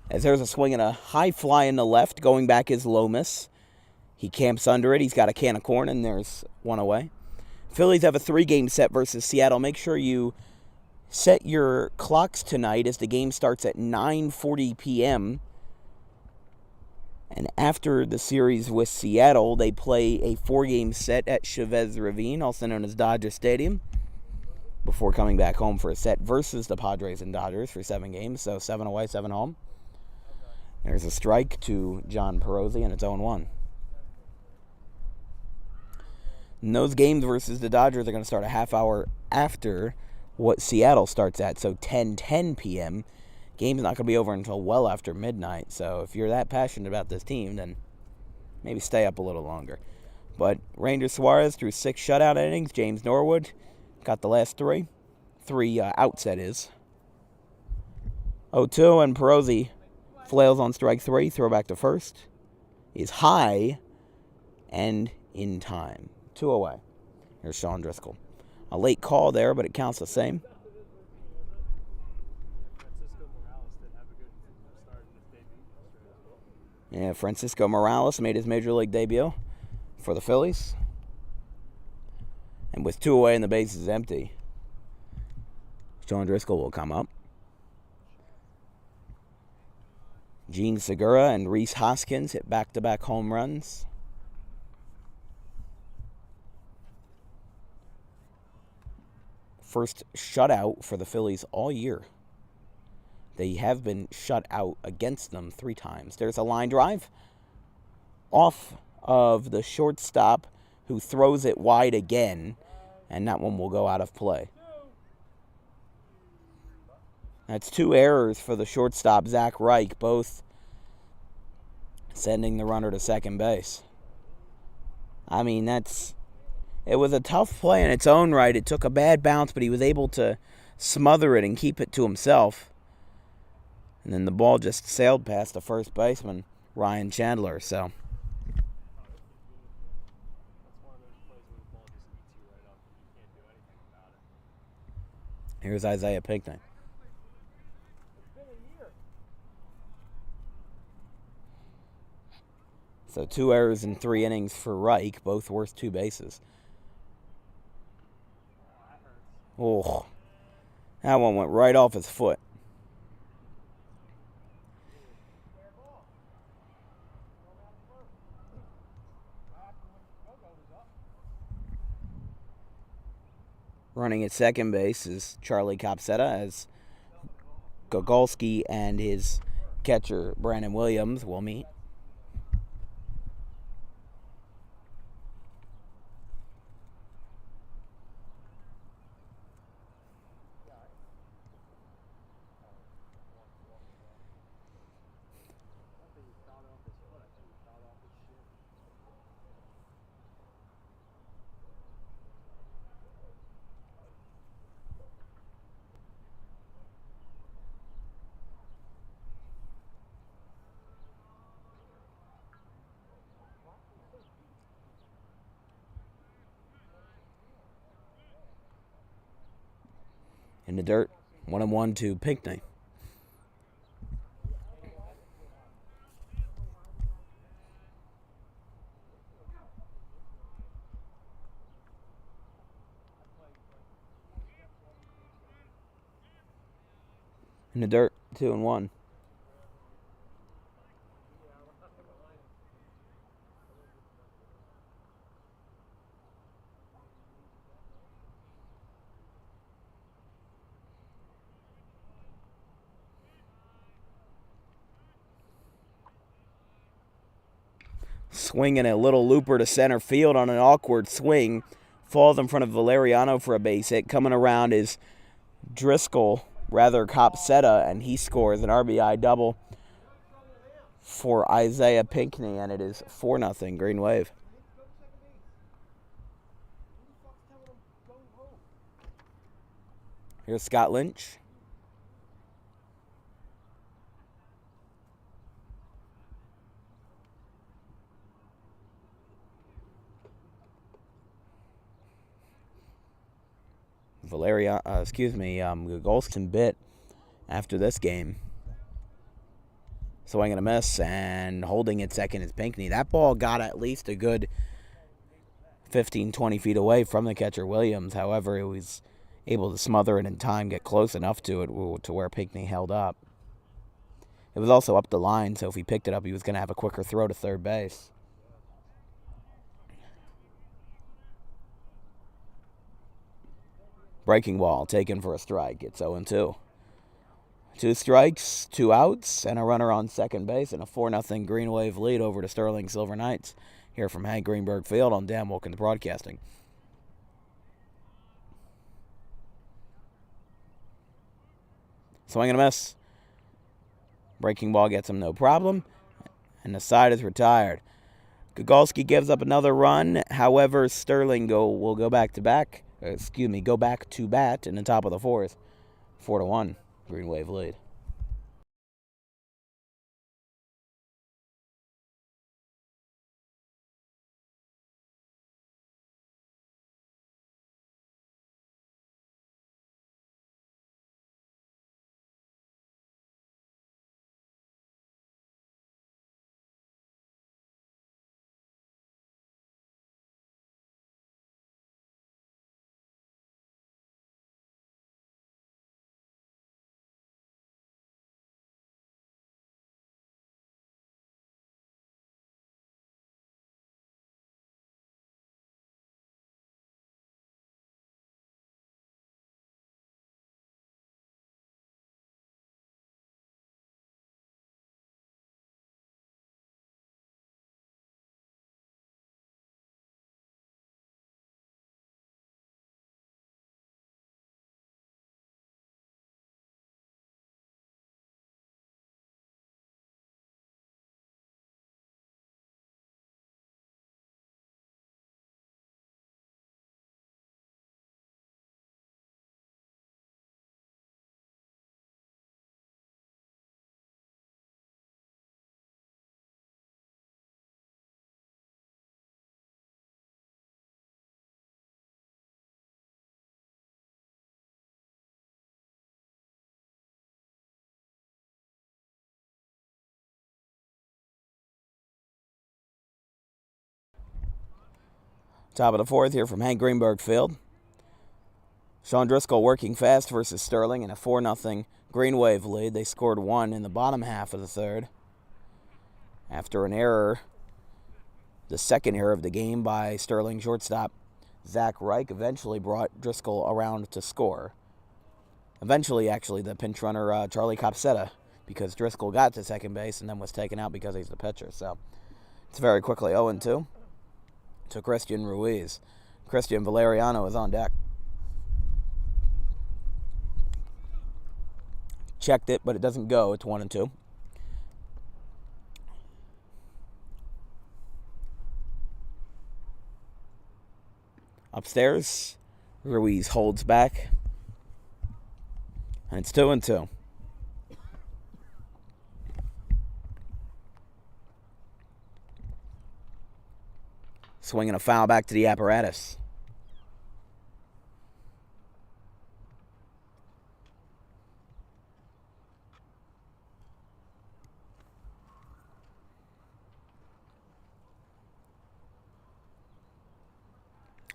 As there's a swing and a high fly in the left, going back is Lomas. He camps under it. He's got a can of corn, and there's one away. Phillies have a 3-game set versus Seattle. Make sure you set your clocks tonight as the game starts at 9:40 p.m. And after the series with Seattle, they play a 4-game set at Chavez Ravine, also known as Dodger Stadium, before coming back home for a set versus the Padres and Dodgers for 7 games. So 7 away, 7 home. There's a strike to John Perosi, and it's 0-1. And those games versus the Dodgers are going to start a half hour after what Seattle starts at, so 10:10 p.m. Game's not going to be over until well after midnight, so if you're that passionate about this team, then maybe stay up a little longer. But Ranger Suarez threw 6 shutout innings. James Norwood got the last 3. 3 outs, that is. 0-2, and Perosi flails on strike 3. Throw back to first is high and in time. 2 away. Here's Sean Driscoll. A late call there, but it counts the same. Yeah, Francisco Morales made his Major League debut for the Phillies. And with 2 away and the bases empty, Sean Driscoll will come up. Gene Segura and Rhys Hoskins hit back-to-back home runs. First shutout for the Phillies all year. They have been shut out against them 3 times. There's a line drive off of the shortstop, who throws it wide again, and that one will go out of play. That's 2 errors for the shortstop, Zach Reich, both sending the runner to second base. I mean, it was a tough play in its own right. It took a bad bounce, but he was able to smother it and keep it to himself. And then the ball just sailed past the first baseman, Ryan Chandler. So here's Isaiah Pinckney. So 2 errors in 3 innings for Reich, both worth 2 bases. Oh, that one went right off his foot. Running at second base is Charlie Copsetta, as Gogulski and his catcher Brandon Williams will meet. In the dirt, 1-1 to Pinckney. In the dirt, 2-1. Swinging a little looper to center field on an awkward swing. Falls in front of Valeriano for a base hit. Coming around is Copsetta, and he scores an RBI double for Isaiah Pinckney, and it is 4-0 Green Wave. Here's Scott Lynch. Gogulski bit after this game. Swing and a miss, and holding it second is Pinckney. That ball got at least a good 15, 20 feet away from the catcher, Williams. However, he was able to smother it in time, get close enough to it to where Pinckney held up. It was also up the line, so if he picked it up, he was going to have a quicker throw to third base. Breaking ball taken for a strike. It's 0-2. 2 strikes, 2 outs, and a runner on second base, and a 4-0 Green Wave lead over the Sterling Silver Knights. Here from Hank Greenberg Field on Dan Wilkins Broadcasting. Swing and a miss. Breaking ball gets him no problem, and the side is retired. Gogulski gives up another run. However, Sterling will go back to bat in the top of the fourth. 4-1, Green Wave lead. Top of the fourth here from Hank Greenberg Field. Sean Driscoll working fast versus Sterling in a 4-0 Green Wave lead. They scored 1 in the bottom half of the third. After an error, the second error of the game by Sterling shortstop Zach Reich eventually brought Driscoll around to score. Eventually, actually, the pinch runner Charlie Copsetta, because Driscoll got to second base and then was taken out because he's the pitcher. So it's very quickly 0-2 to Christian Ruiz. Christian Valeriano is on deck. Checked it, but it doesn't go. It's 1-2. Upstairs, Ruiz holds back. And it's 2-2. Swinging a foul back to the apparatus.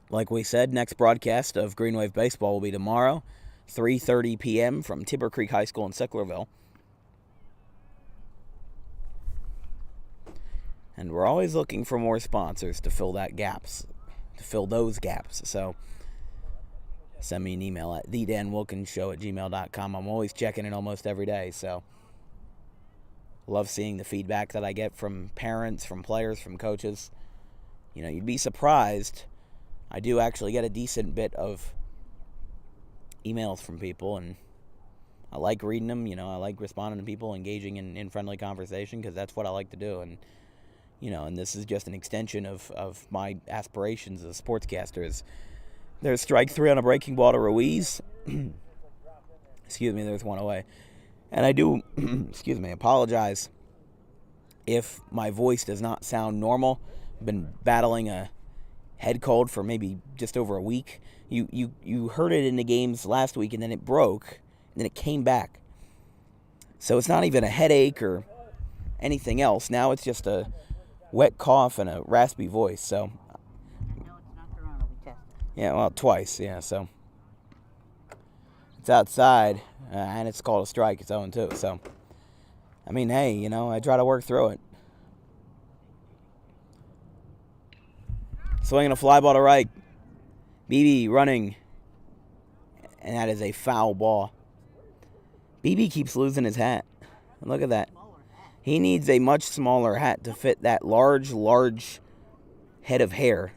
Like we said, next broadcast of Green Wave Baseball will be tomorrow, 3:30 p.m. from Timber Creek High School in Sicklerville. And we're always looking for more sponsors to fill those gaps. So send me an email at thedanwilkinsshow@gmail.com. I'm always checking it almost every day. So love seeing the feedback that I get from parents, from players, from coaches. You know, you'd be surprised. I do actually get a decent bit of emails from people, and I like reading them. You know, I like responding to people, engaging in friendly conversation, because that's what I like to do. And you know, and this is just an extension of my aspirations as a sportscaster. There's strike 3 on a breaking ball to Ruiz. Excuse me, there's one away. And I do, apologize if my voice does not sound normal. I've been battling a head cold for maybe just over a week. You heard it in the games last week, and then it broke, and then it came back. So it's not even a headache or anything else. Now it's just a wet cough and a raspy voice. So I know it's not Corona. We tested. yeah, well, twice. Yeah, so it's outside, and it's called a strike. It's 0-2. So I mean, hey, I try to work through it. Swinging a fly ball to Reich. BB running. And that is a foul ball. BB keeps losing his hat. Look at that. He needs a much smaller hat to fit that large head of hair.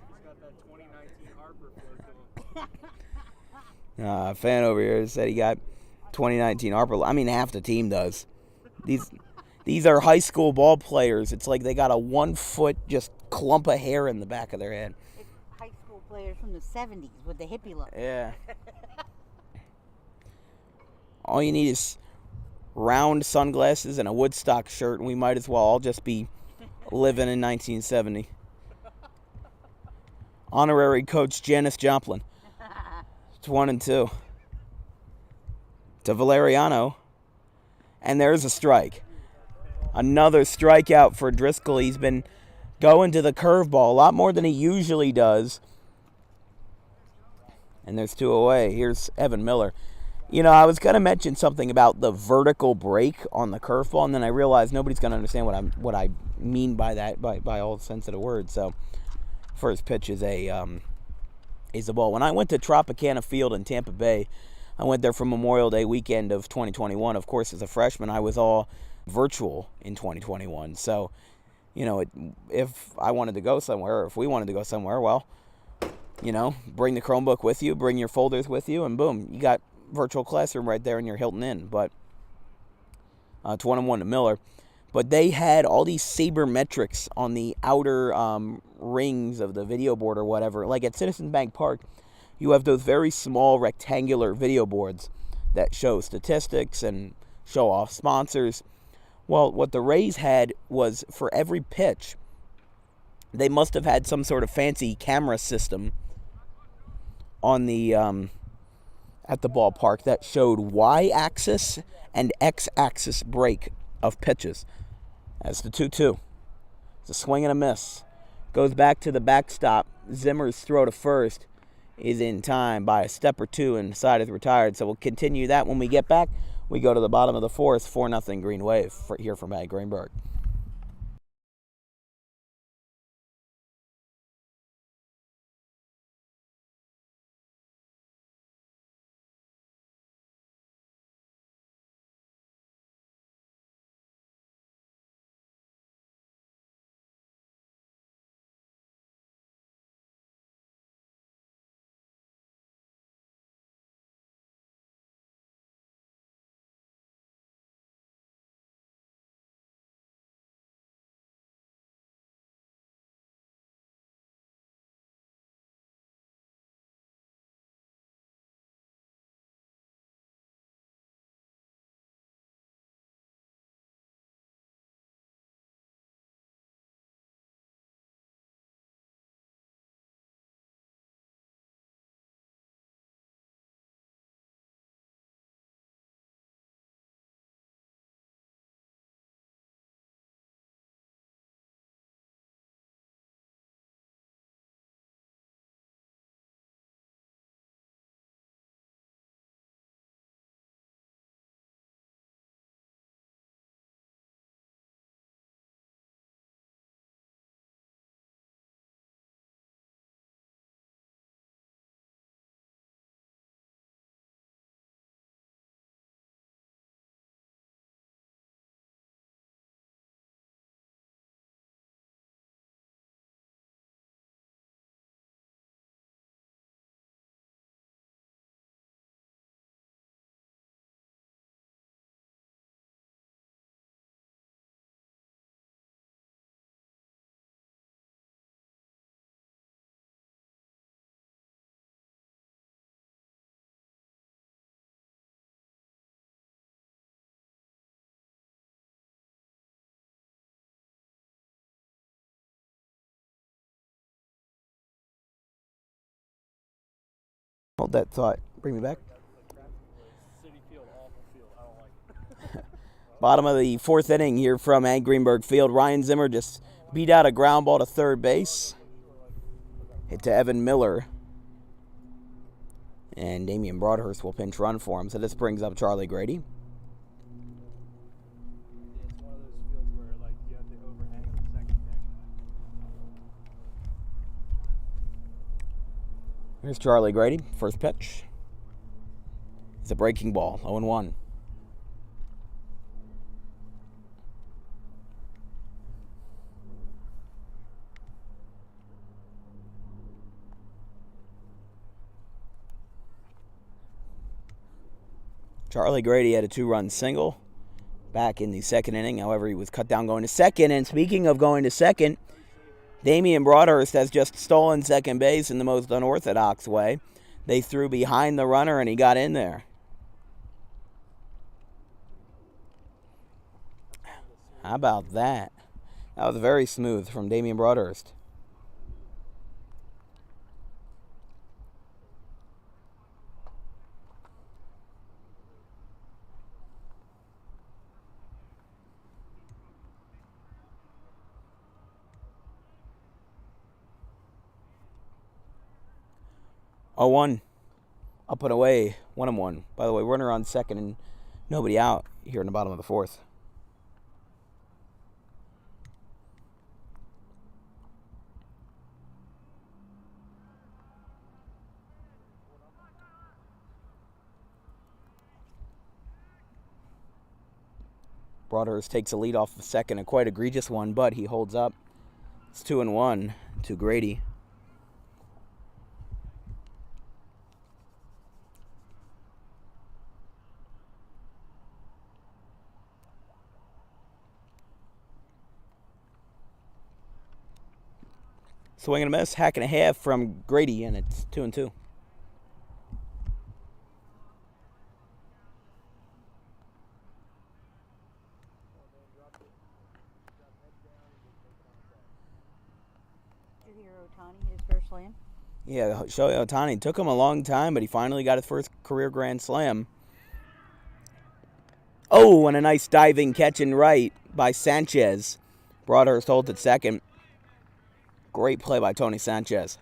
A fan over here said he got 2019 Harper. I mean, half the team does. These are high school ball players. It's like they got a 1 foot just clump of hair in the back of their head. It's high school players from the 70s with the hippie look. Yeah. All you need is round sunglasses and a Woodstock shirt, and we might as well all just be living in 1970. Honorary coach Janis Joplin. It's 1-2. To Valeriano. And there's a strike. Another strikeout for Driscoll. He's been going to the curveball a lot more than he usually does. And there's 2 away. Here's Evan Miller. I was going to mention something about the vertical break on the curveball, and then I realized nobody's going to understand what I mean by that, by all sense of the word. So, first pitch is a ball. When I went to Tropicana Field in Tampa Bay, I went there for Memorial Day weekend of 2021. Of course, as a freshman, I was all virtual in 2021. So, if I wanted to go somewhere, or if we wanted to go somewhere, well, bring the Chromebook with you, bring your folders with you, and boom, you got virtual classroom right there in your Hilton Inn. But it's 1-1 to Miller. But they had all these sabermetrics on the outer rings of the video board or whatever. Like at Citizens Bank Park, you have those very small rectangular video boards that show statistics and show off sponsors. Well, what the Rays had was for every pitch, they must have had some sort of fancy camera system on the at the ballpark that showed Y-axis and X-axis break of pitches. That's the 2-2. It's a swing and a miss. Goes back to the backstop. Zimmer's throw to first is in time by a step or two, and the side is retired. So we'll continue that when we get back. We go to the bottom of the fourth, 4-0 Green Wave here from Hank Greenberg. Hold that thought. Bring me back. Bottom of the fourth inning here from Hank Greenberg Field. Ryan Zimmer just beat out a ground ball to third base. Hit to Evan Miller. And Damien Broadhurst will pinch run for him. So this brings up Charlie Grady. It's one of those fields where you have to overhang on the second deck. Here's Charlie Grady. First pitch. It's a breaking ball. 0-1. Charlie Grady had a 2-run single back in the second inning. However, he was cut down going to second. And speaking of going to second, Damien Broadhurst has just stolen second base in the most unorthodox way. They threw behind the runner, and he got in there. How about that? That was very smooth from Damien Broadhurst. Oh, 1. Up and away. 1-1. By the way, runner on second and nobody out here in the bottom of the fourth. Broadhurst takes a lead off the second, a quite egregious one, but he holds up. It's 2-1 to Grady. Swing and a miss, hack and a half from Grady, and it's 2-2. Did you hear Ohtani his first slam? Yeah, Shohei Ohtani. Took him a long time, but he finally got his first career grand slam. Oh, and a nice diving catch in right by Sanchez. Broadhurst holds at second. Great play by Tony Sanchez.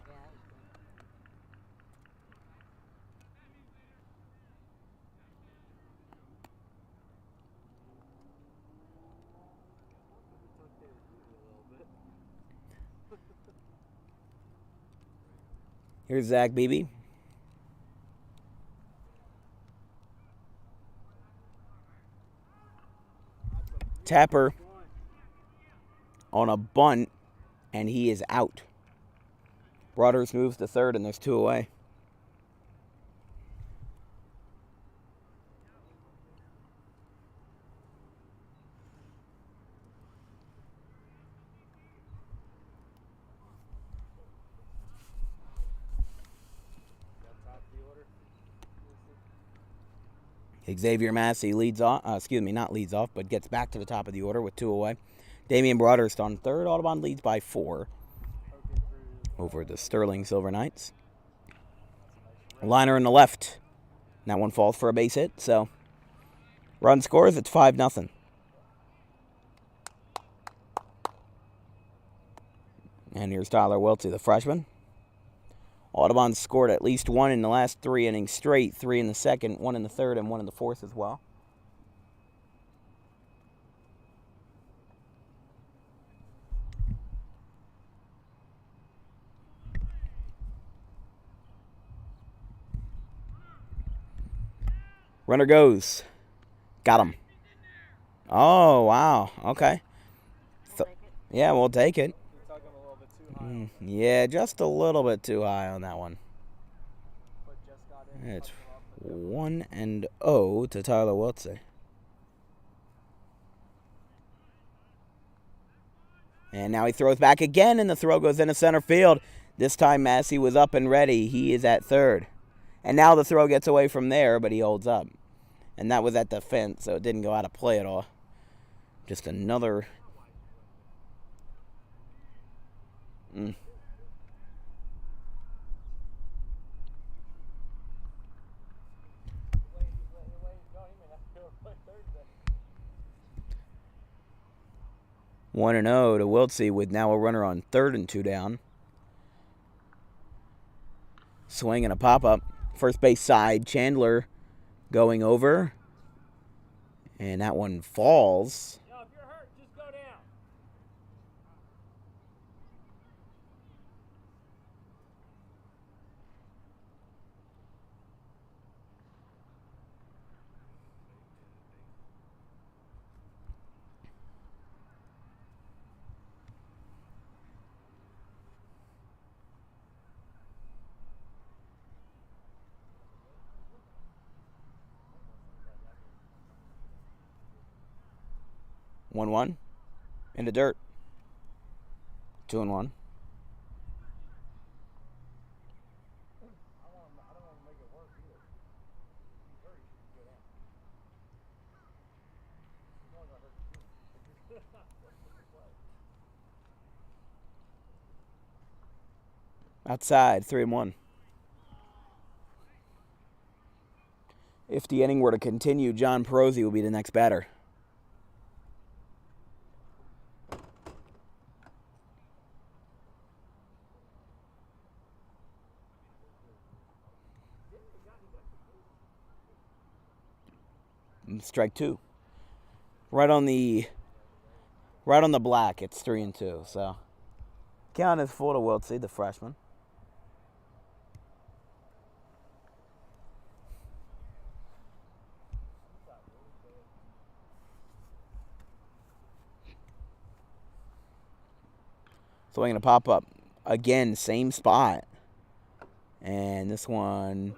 Here's Zach Beebe. Tapper on a bunt, and he is out. Broadhurst moves to third, and there's 2 away. Xavier Massey leads off, not leads off, but gets back to the top of the order with 2 away. Damien Broadhurst on third. Audubon leads by 4 over the Sterling Silver Knights. Liner in the left. That one falls for a base hit, so run scores, it's 5-0. And here's Tyler Welty, the freshman. Audubon scored at least 1 in the last 3 innings straight, 3 in the second, 1 in the third, and 1 in the fourth as well. Runner goes. Got him. Oh, wow. Okay. Yeah, we'll take it. Yeah, just a little bit too high on that one. It's 1-0 to Tyler Welty. And now he throws back again, and the throw goes into center field. This time Massey was up and ready. He is at third. And now the throw gets away from there, but he holds up. And that was at the fence, so it didn't go out of play at all. Just another... play Thursday. 1-0 to Wiltsey with now a runner on 3rd and 2 down. Swing and a pop-up. First base side, Chandler going over. And that one falls. Yo, if you're hurt, just go down. 1-1 in the dirt. 2-1. I don't want to make it work either. He's hurt, he should go down. As long as I hurt the team. Outside, 3-1. If the inning were to continue, John Perosi will be the next batter. Strike 2. Right on the black. It's 3-2. So count is full to Wiltsey, the freshman. Swinging a pop up again, same spot, and this one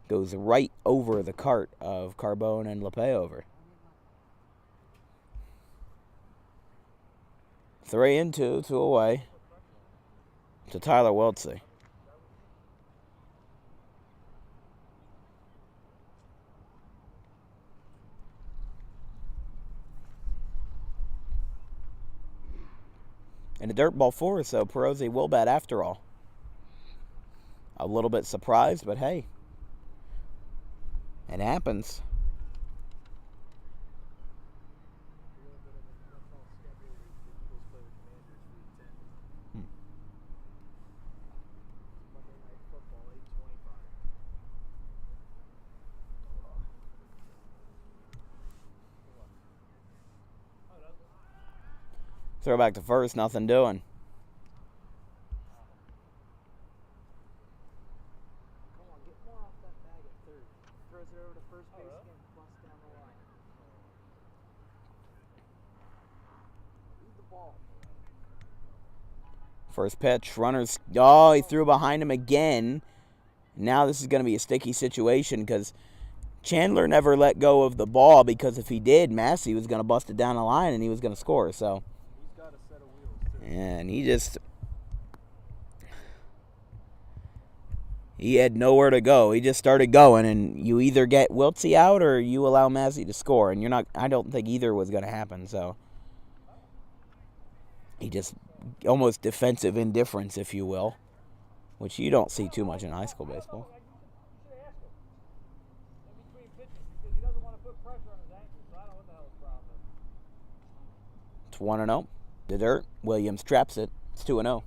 goes right over the cart of Carbone and Lepeover. 3-2, 2 away to Tyler Wiltsey. And a dirt ball 4, so Perosi will bat after all. A little bit surprised, but hey, it happens. Throw back to first, nothing doing. Come on, get more off that bag at third. Throws it over to first base again, busts down the line. Lead the ball. First pitch, runners. Oh, he threw behind him again. Now this is going to be a sticky situation because Chandler never let go of the ball, because if he did, Massey was going to bust it down the line and he was going to score. So, He's got a set of wheels, too. and he had nowhere to go. He just started going, and you either get Wiltsey out or you allow Massey to score, and I don't think either was going to happen. So he just almost defensive indifference, if you will, which you don't see too much in high school baseball. You should ask him in between pitches, because he doesn't want to put pressure on his ankles, so I don't know what the hell his problem is. It's 1-0. The dirt. Williams traps it. It's 2-0.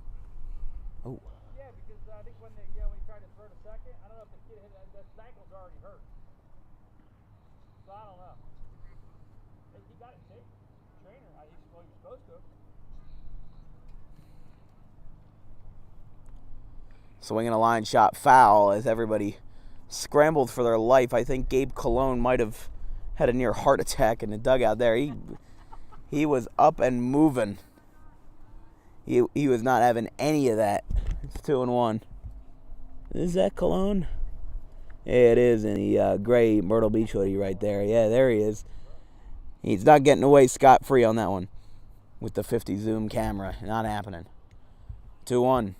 Oh. Yeah, because I think when he tried to throw to second, I don't know if the kid hit his ankle's already hurt. So I don't know. He got it safe. Trainer, he was supposed to. Swinging a line shot foul as everybody scrambled for their life. I think Gabe Cologne might have had a near heart attack in the dugout there. He was up and moving. He was not having any of that. It's 2-1. Is that Cologne? Yeah, it is in the gray Myrtle Beach hoodie right there. Yeah, there he is. He's not getting away scot-free on that one with the 50 zoom camera. Not happening. 2-1.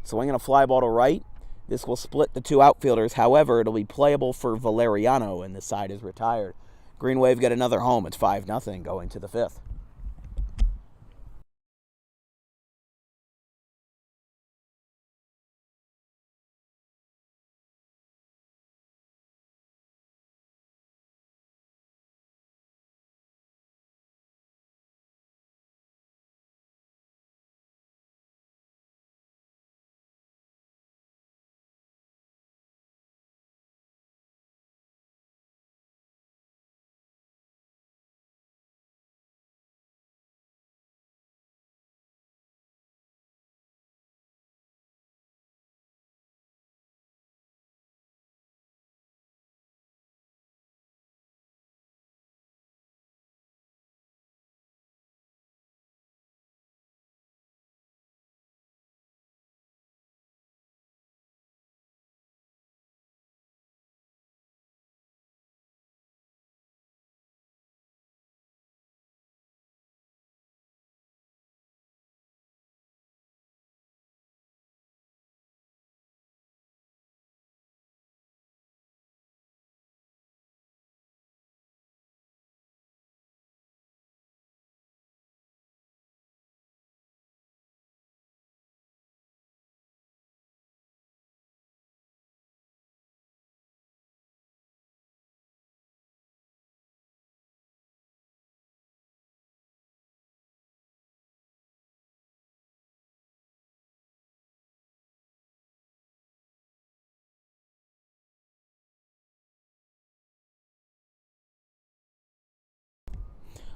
Swinging a fly ball to right. This will split the two outfielders. However, it'll be playable for Valeriano, and this side is retired. Green Wave get another home. It's 5-0 going to the 5th.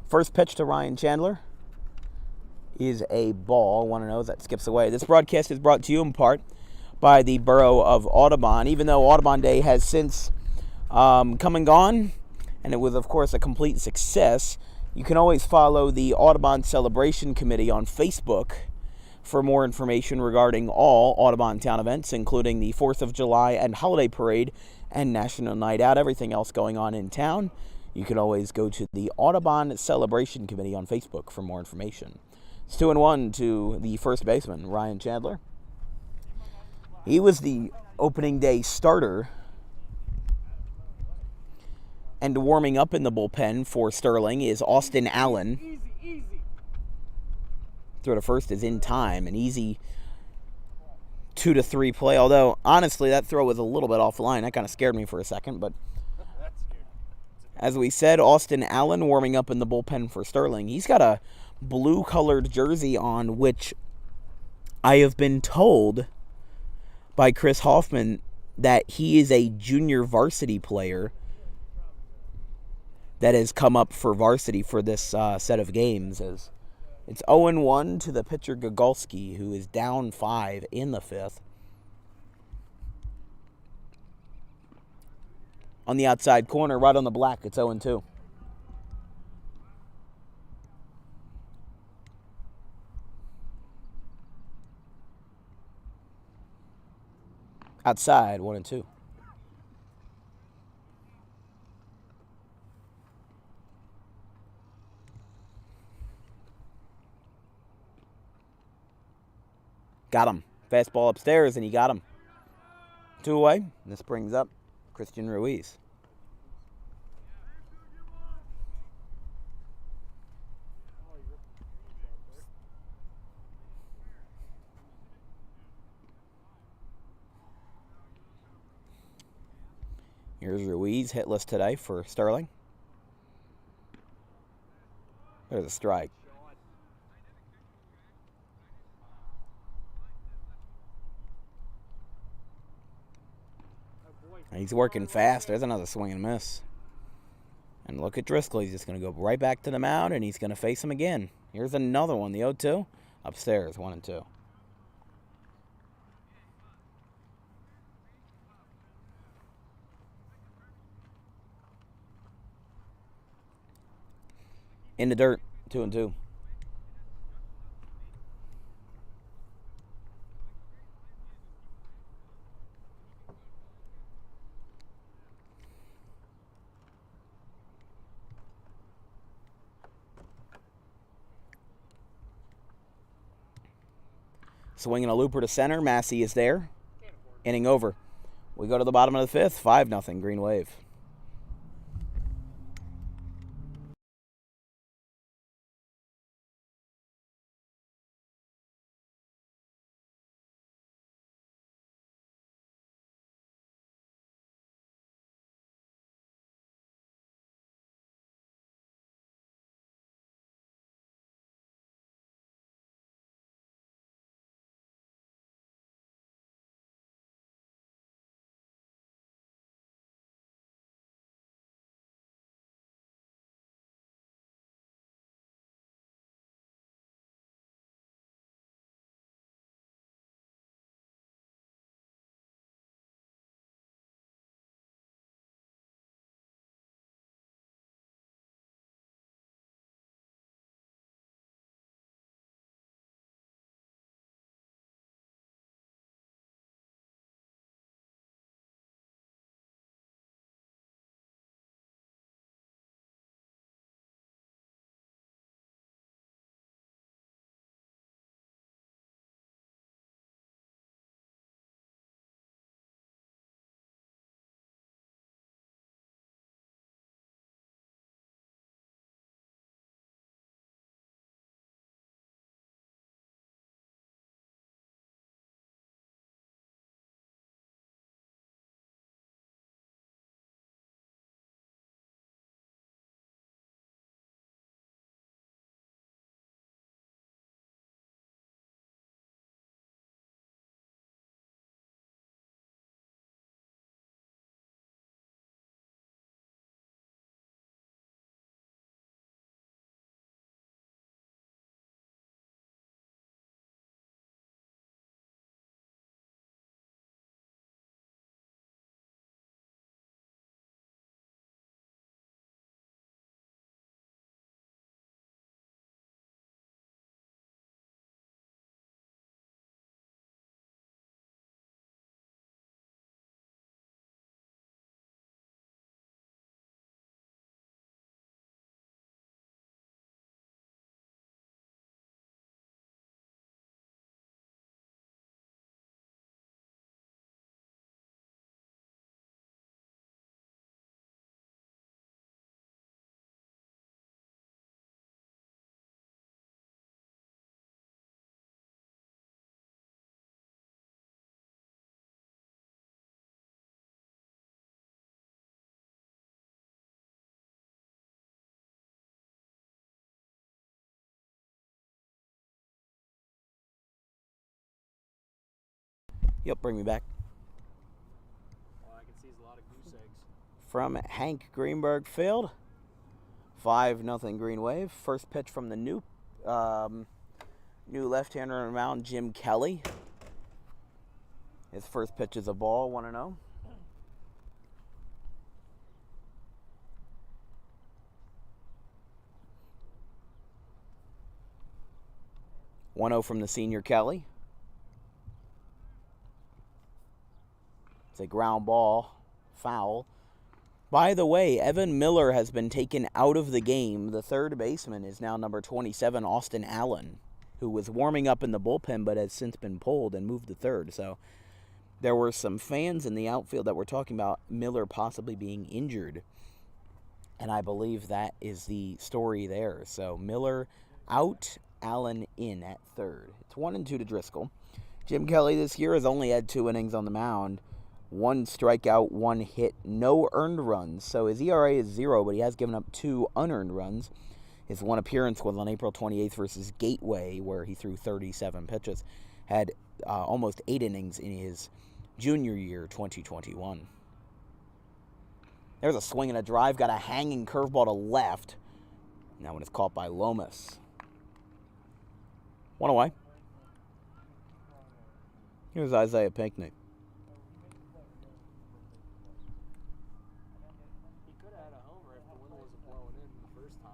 First pitch to Ryan Chandler is a ball. 1-0. That skips away. This broadcast is brought to you in part by the borough of Audubon. Even though Audubon Day has since come and gone, and it was, of course, a complete success, you can always follow the Audubon Celebration Committee on Facebook for more information regarding all Audubon Town events, including the 4th of July and Holiday Parade and National Night Out, everything else going on in town. You can always go to the Audubon Celebration Committee on Facebook for more information. It's 2-1 to the first baseman, Ryan Chandler. He was the opening day starter, and warming up in the bullpen for Sterling is Austin Allen. Throw to first is in time, an easy 2-3 play. Although, honestly, that throw was a little bit offline. That kind of scared me for a second. But as we said, Austin Allen warming up in the bullpen for Sterling. He's got a blue-colored jersey on, which I have been told by Chris Hoffman that he is a junior varsity player that has come up for varsity for this set of games. As it's 0-1 to the pitcher Gogulski, who is down 5 in the 5th. On the outside corner, right on the black, it's 0-2. Outside, 1-2. Got him. Fastball upstairs, and he got him. 2 away. This brings up Christian Ruiz. Here's Ruiz, hitless today for Sterling. There's a strike. He's working fast. There's another swing and miss. And look at Driscoll. He's just going to go right back to the mound, and he's going to face him again. Here's another one, the 0-2. Upstairs, 1-2. In the dirt, 2-2. Swinging a looper to center. Massey is there. Inning over. We go to the bottom of the 5th. 5-0 Green Wave. Yep, bring me back. All I can see is a lot of goose eggs. From Hank Greenberg Field. 5-0 Green Wave. First pitch from the new left-hander on the mound, Jim Kelly. His first pitch is a ball, 1-0. 1-0 from the senior Kelly. It's a ground ball, foul. By the way, Evan Miller has been taken out of the game. The third baseman is now number 27, Austin Allen, who was warming up in the bullpen but has since been pulled and moved to third. So there were some fans in the outfield that were talking about Miller possibly being injured. And I believe that is the story there. So Miller out, Allen in at third. It's 1-2 to Driscoll. Jim Kelly this year has only had 2 innings on the mound. 1 strikeout, 1 hit, no earned runs. So his ERA is 0, but he has given up 2 unearned runs. His one appearance was on April 28th versus Gateway, where he threw 37 pitches. Had almost 8 innings in his junior year, 2021. There's a swing and a drive. Got a hanging curveball to left. That one is caught by Lomas. 1 away. Here's Isaiah Pinckney. He could have had a homer if the wind wasn't blowing in the first time.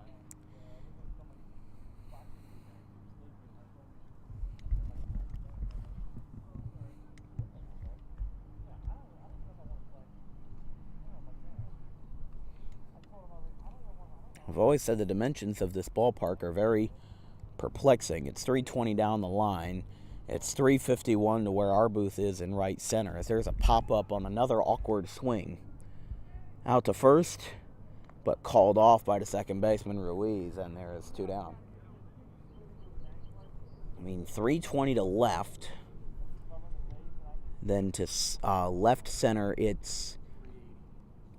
I've always said the dimensions of this ballpark are very perplexing. It's 320 down the line. It's 351 to where our booth is in right center. As there's a pop-up on another awkward swing. Out to first, but called off by the second baseman, Ruiz, and there is 2 down. I mean, 320 to left. Then to left center, it's,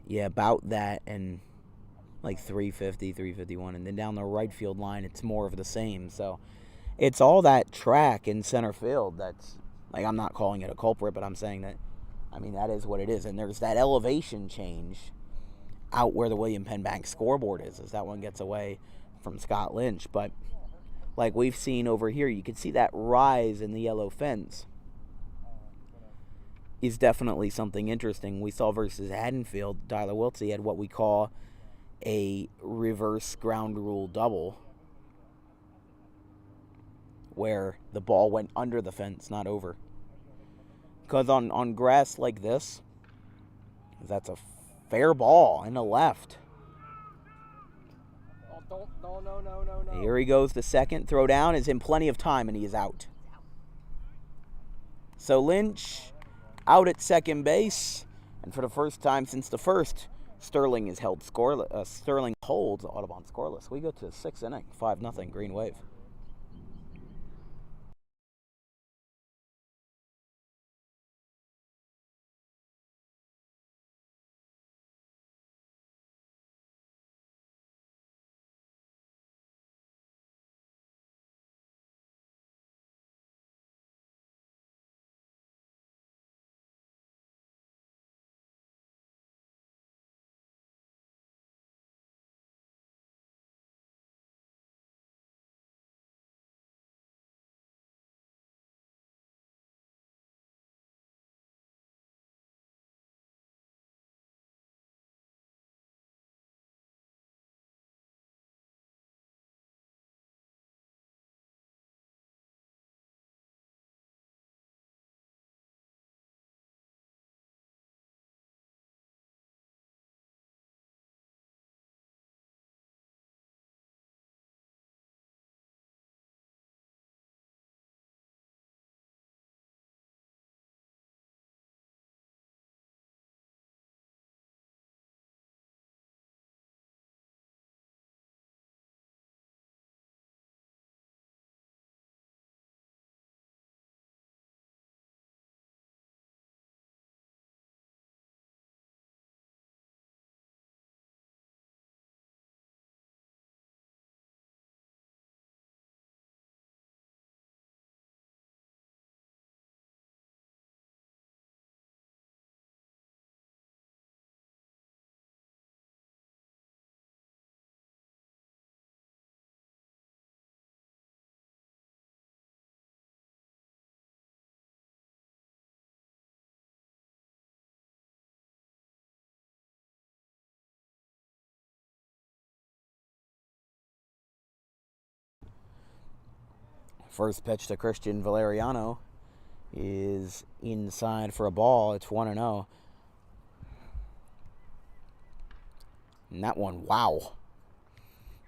about that, and like 350, 351. And then down the right field line, it's more of the same. So it's all that track in center field that's, like, I'm not calling it a culprit, but I'm saying that, that is what it is. And there's that elevation change out where the William Penn Bank scoreboard is, as that one gets away from Scott Lynch. But like we've seen over here, you can see that rise in the yellow fence is definitely something interesting. We saw versus Haddonfield, Tyler Wiltsey had what we call a reverse ground rule double, where the ball went under the fence, not over. Because on grass like this, that's a fair ball in the left. Oh, no. Here he goes. The second throw down is in plenty of time, and he is out. So Lynch out at second base, and for the first time since the first, Sterling is held scoreless. Sterling holds Audubon scoreless. We go to the 6th inning, 5-0 Green Wave. First pitch to Christian Valeriano is inside for a ball. It's 1-0. And that one, wow.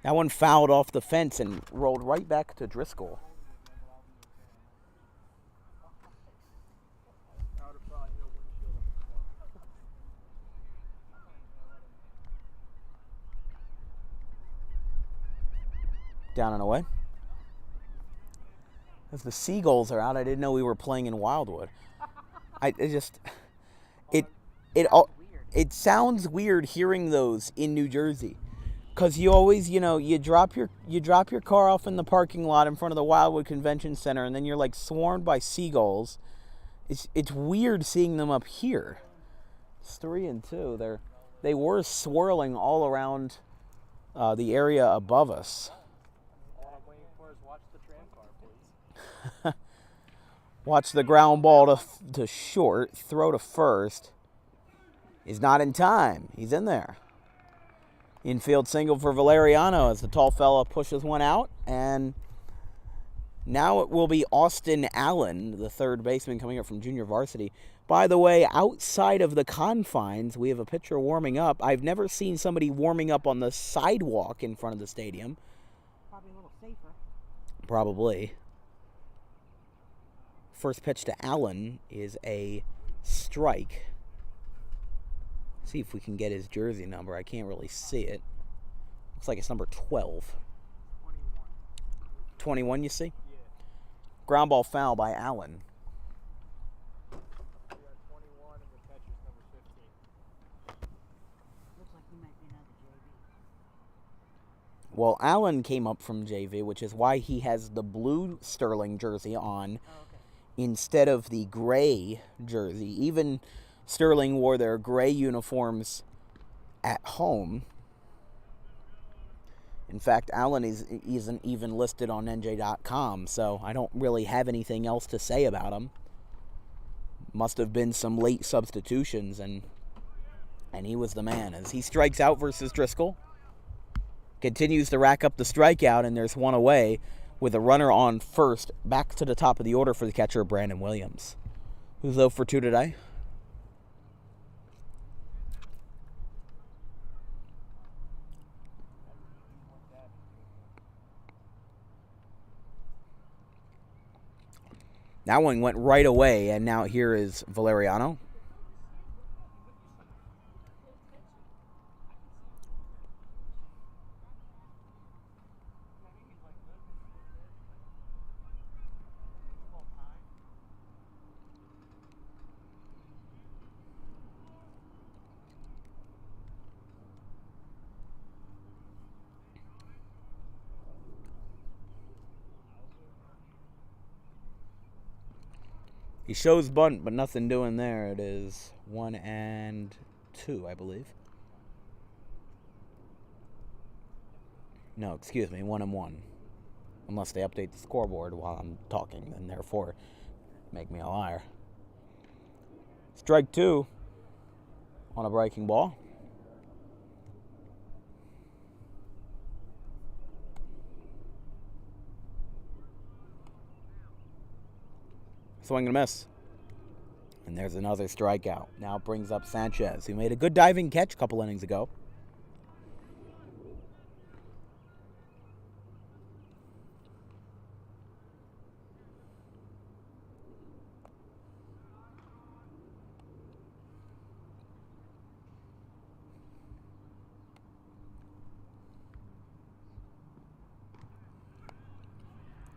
That one fouled off the fence and rolled right back to Driscoll. Down and away. As the Seagulls are out, I didn't know we were playing in Wildwood. It sounds weird hearing those in New Jersey, because you always, you drop your car off in the parking lot in front of the Wildwood Convention Center, and then you're like swarmed by seagulls. It's weird seeing them up here. It's 3-2. They were swirling all around the area above us. Watch the ground ball to short, throw to first. He's not in time. He's in there. Infield single for Valeriano as the tall fella pushes one out. And now it will be Austin Allen, the third baseman coming up from junior varsity. By the way, outside of the confines, we have a pitcher warming up. I've never seen somebody warming up on the sidewalk in front of the stadium. Probably a little safer. Probably. First pitch to Allen is a strike. See if we can get his jersey number. I can't really see it. Looks like it's number 12. 21, you see? Yeah. Ground ball foul by Allen. We got 21 and the catcher's number 15. Looks like he might be another JV. Well, Allen came up from JV, which is why he has the blue Sterling jersey on instead of the gray jersey. Even Sterling wore their gray uniforms at home. In fact, Allen isn't even listed on NJ.com, so I don't really have anything else to say about him. Must have been some late substitutions, and he was the man. As he strikes out versus Driscoll, continues to rack up the strikeout, and there's one away with a runner on first, back to the top of the order for the catcher, Brandon Williams, who's 0 for 2 today. That one went right away, and now here is Valeriano. He shows bunt, but nothing doing there. It is 1-2, I believe. No, excuse me, 1-1. Unless they update the scoreboard while I'm talking, and therefore make me a liar. Strike 2 on a breaking ball. Swing and a miss. And there's another strikeout. Now it brings up Sanchez, who made a good diving catch a couple innings ago.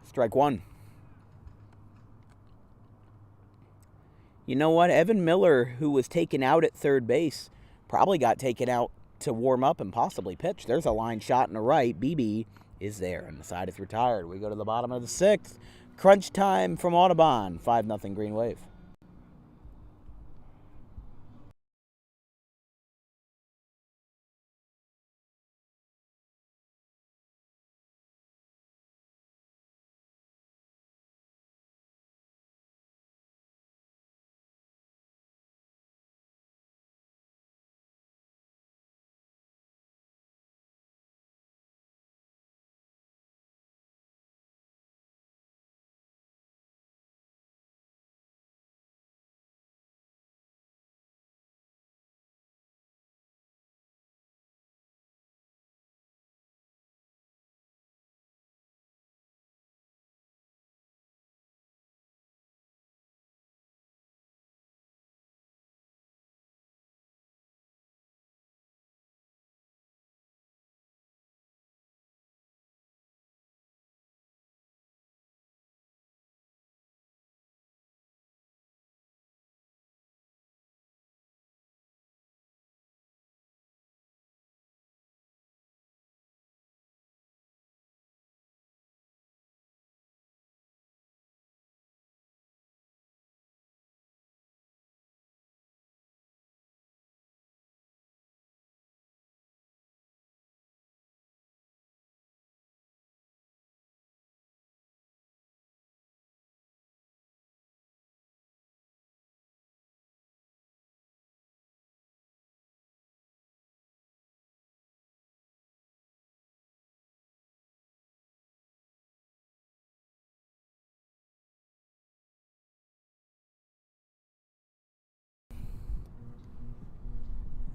Strike 1. You know what? Evan Miller, who was taken out at third base, probably got taken out to warm up and possibly pitch. There's a line shot in the right. BB is there, and the side is retired. We go to the bottom of the 6th. Crunch time from Audubon. 5-0 Green Wave.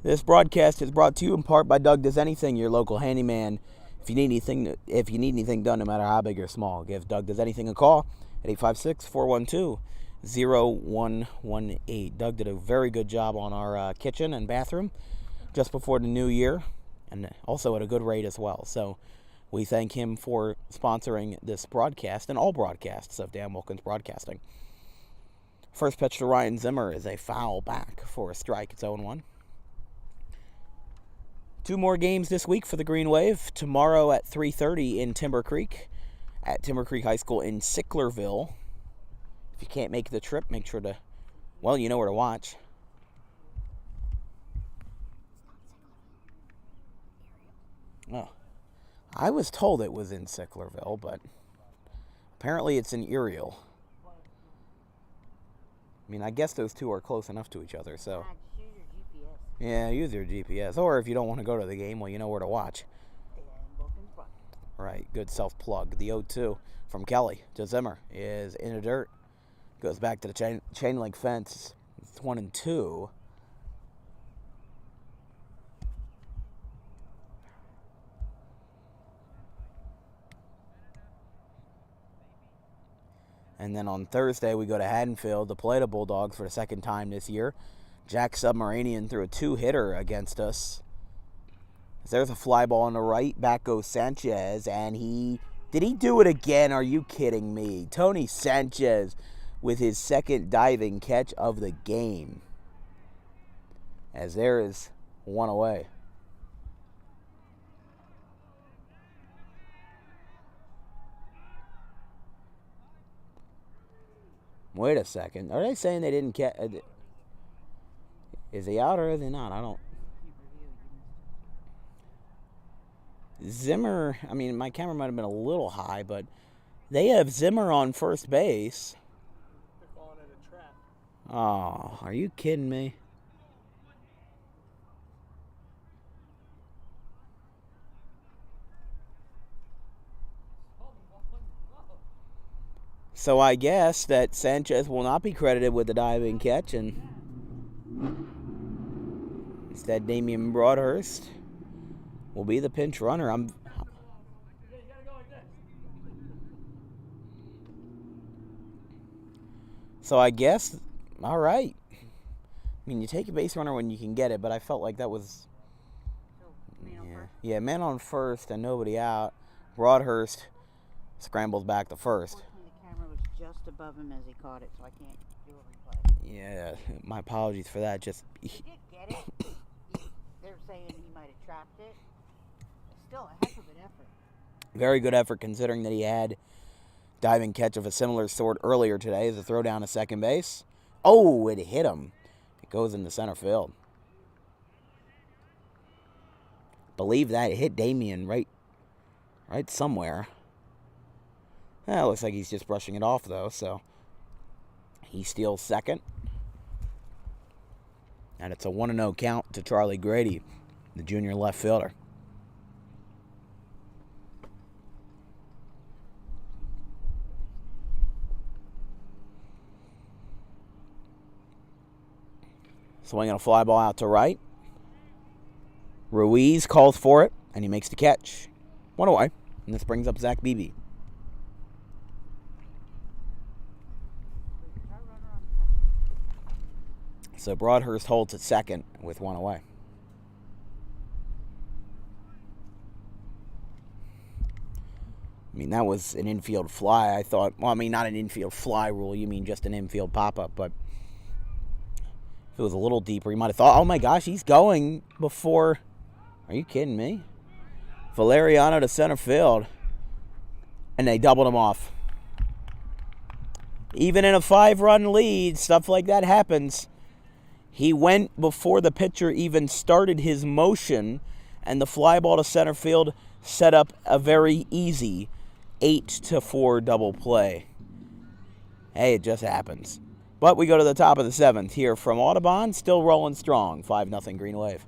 This broadcast is brought to you in part by Doug Does Anything, your local handyman. If you need anything done, no matter how big or small, give Doug Does Anything a call at 856-412-0118. Doug did a very good job on our kitchen and bathroom just before the new year, and also at a good rate as well. So we thank him for sponsoring this broadcast and all broadcasts of Dan Wilkins Broadcasting. First pitch to Ryan Zimmer is a foul back for a strike. It's 0-1. 2 more games this week for the Green Wave. Tomorrow at 3:30 in Timber Creek at Timber Creek High School in Sicklerville. If you can't make the trip, make sure to, well, you know where to watch. Oh, I was told it was in Sicklerville, but apparently it's in Uriel. I mean, I guess those two are close enough to each other, so. Yeah, use your GPS. Or if you don't want to go to the game, well, you know where to watch. Right, good self-plug. The 0-2 from Kelly to Zimmer is in the dirt. Goes back to the chain link fence. It's 1-2. And then on Thursday, we go to Haddonfield to play the Bulldogs for the second time this year. Jack Submarinian threw a 2-hitter against us. There's a fly ball on the right. Back goes Sanchez, and did he do it again? Are you kidding me? Tony Sanchez with his second diving catch of the game. As there is one away. Wait a second. Are they saying they didn't catch? Is he out or is he not? I don't. Zimmer, I mean, my camera might have been a little high, but they have Zimmer on first base. They're calling it a trap. Oh, are you kidding me? So I guess that Sanchez will not be credited with the diving catch, and instead Damien Broadhurst will be the pinch runner. So I guess, all right. I mean, you take a base runner when you can get it, but I felt like that was, yeah, man on first and nobody out. Broadhurst scrambles back to first. The camera was just above him as he caught it, so I can't do a replay. Yeah, my apologies for that. Just He did get it. They're saying he might have trapped it. Still a heck of an effort. Very good effort considering that he had diving catch of a similar sort earlier today as a throw down to second base. Oh, it hit him. It goes into center field. Believe that. It hit Damien right somewhere. It looks like he's just brushing it off, though, so he steals second. And it's a 1-0 count to Charlie Grady, the junior left fielder. Swinging a fly ball out to right. Ruiz calls for it, and he makes the catch. One away, and this brings up Zach Beebe. So Broadhurst holds at second with one away. I mean, that was an infield fly. I thought, well, I mean, not an infield fly rule. You mean just an infield pop-up, but if it was a little deeper, you might have thought, oh my gosh, he's going before. Are you kidding me? Valeriano to center field. And they doubled him off. Even in a 5-run lead, stuff like that happens. He went before the pitcher even started his motion, and the fly ball to center field set up a very easy 8-4 double play. Hey, it just happens. But we go to the top of the 7th here from Audubon, still rolling strong, 5-0 Green Wave.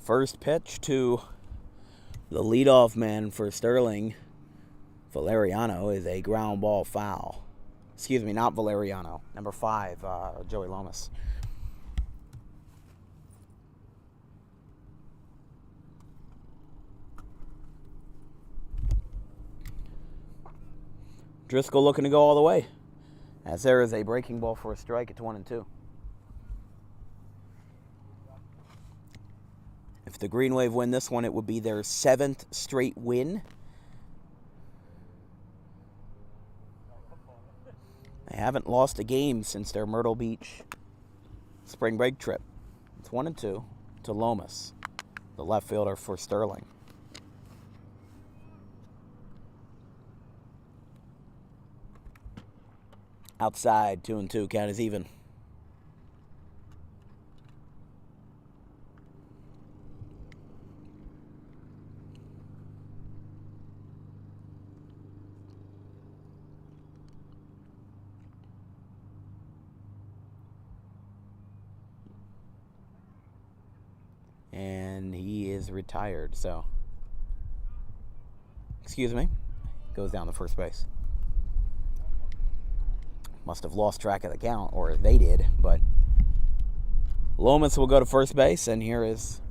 First pitch to the leadoff man for Sterling, Valeriano, is a ground ball foul. Excuse me, not Valeriano. Number 5, Joey Lomas. Driscoll looking to go all the way, as there is a breaking ball for a strike. It's 1-2. If the Green Wave win this one, it would be their 7th straight win. They haven't lost a game since their Myrtle Beach spring break trip. It's 1-2 to Lomas, the left fielder for Sterling. Outside, 2-2, count is even. And he is retired, so. Excuse me. Goes down to first base. Must have lost track of the count, or they did, but Lomas will go to first base, and here is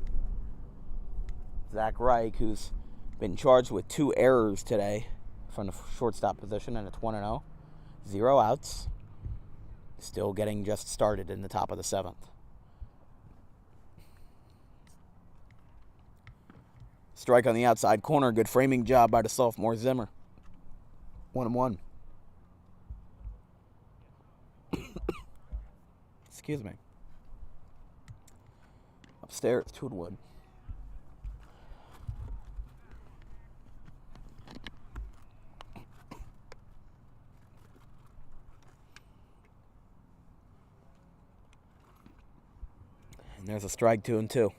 Zach Reich, who's been charged with 2 errors today from the shortstop position, and it's 1-0. 0 outs. Still getting just started in the top of the 7th. Strike on the outside corner. Good framing job by the sophomore Zimmer. 1-1. Excuse me. Upstairs, 2-1. And there's a strike, 2-2.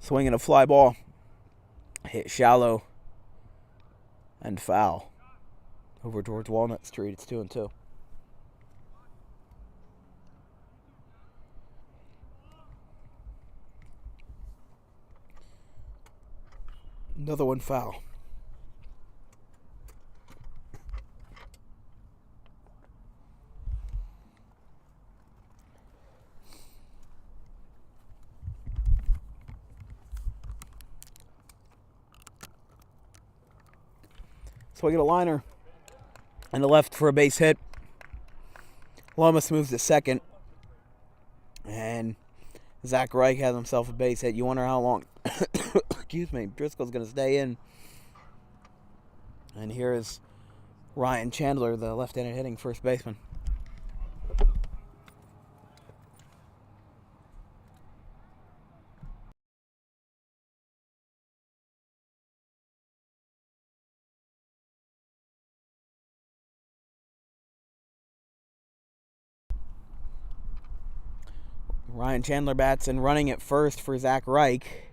Swinging a fly ball, hit shallow and foul over towards Walnut Street. It's 2-2. Another one foul. Swinging a liner and the left for a base hit. Lomas moves to second. And Zach Reich has himself a base hit. You wonder how long, excuse me, Driscoll's going to stay in. And here is Ryan Chandler, the left-handed hitting first baseman. Ryan Chandler bats, and running at first for Zach Reich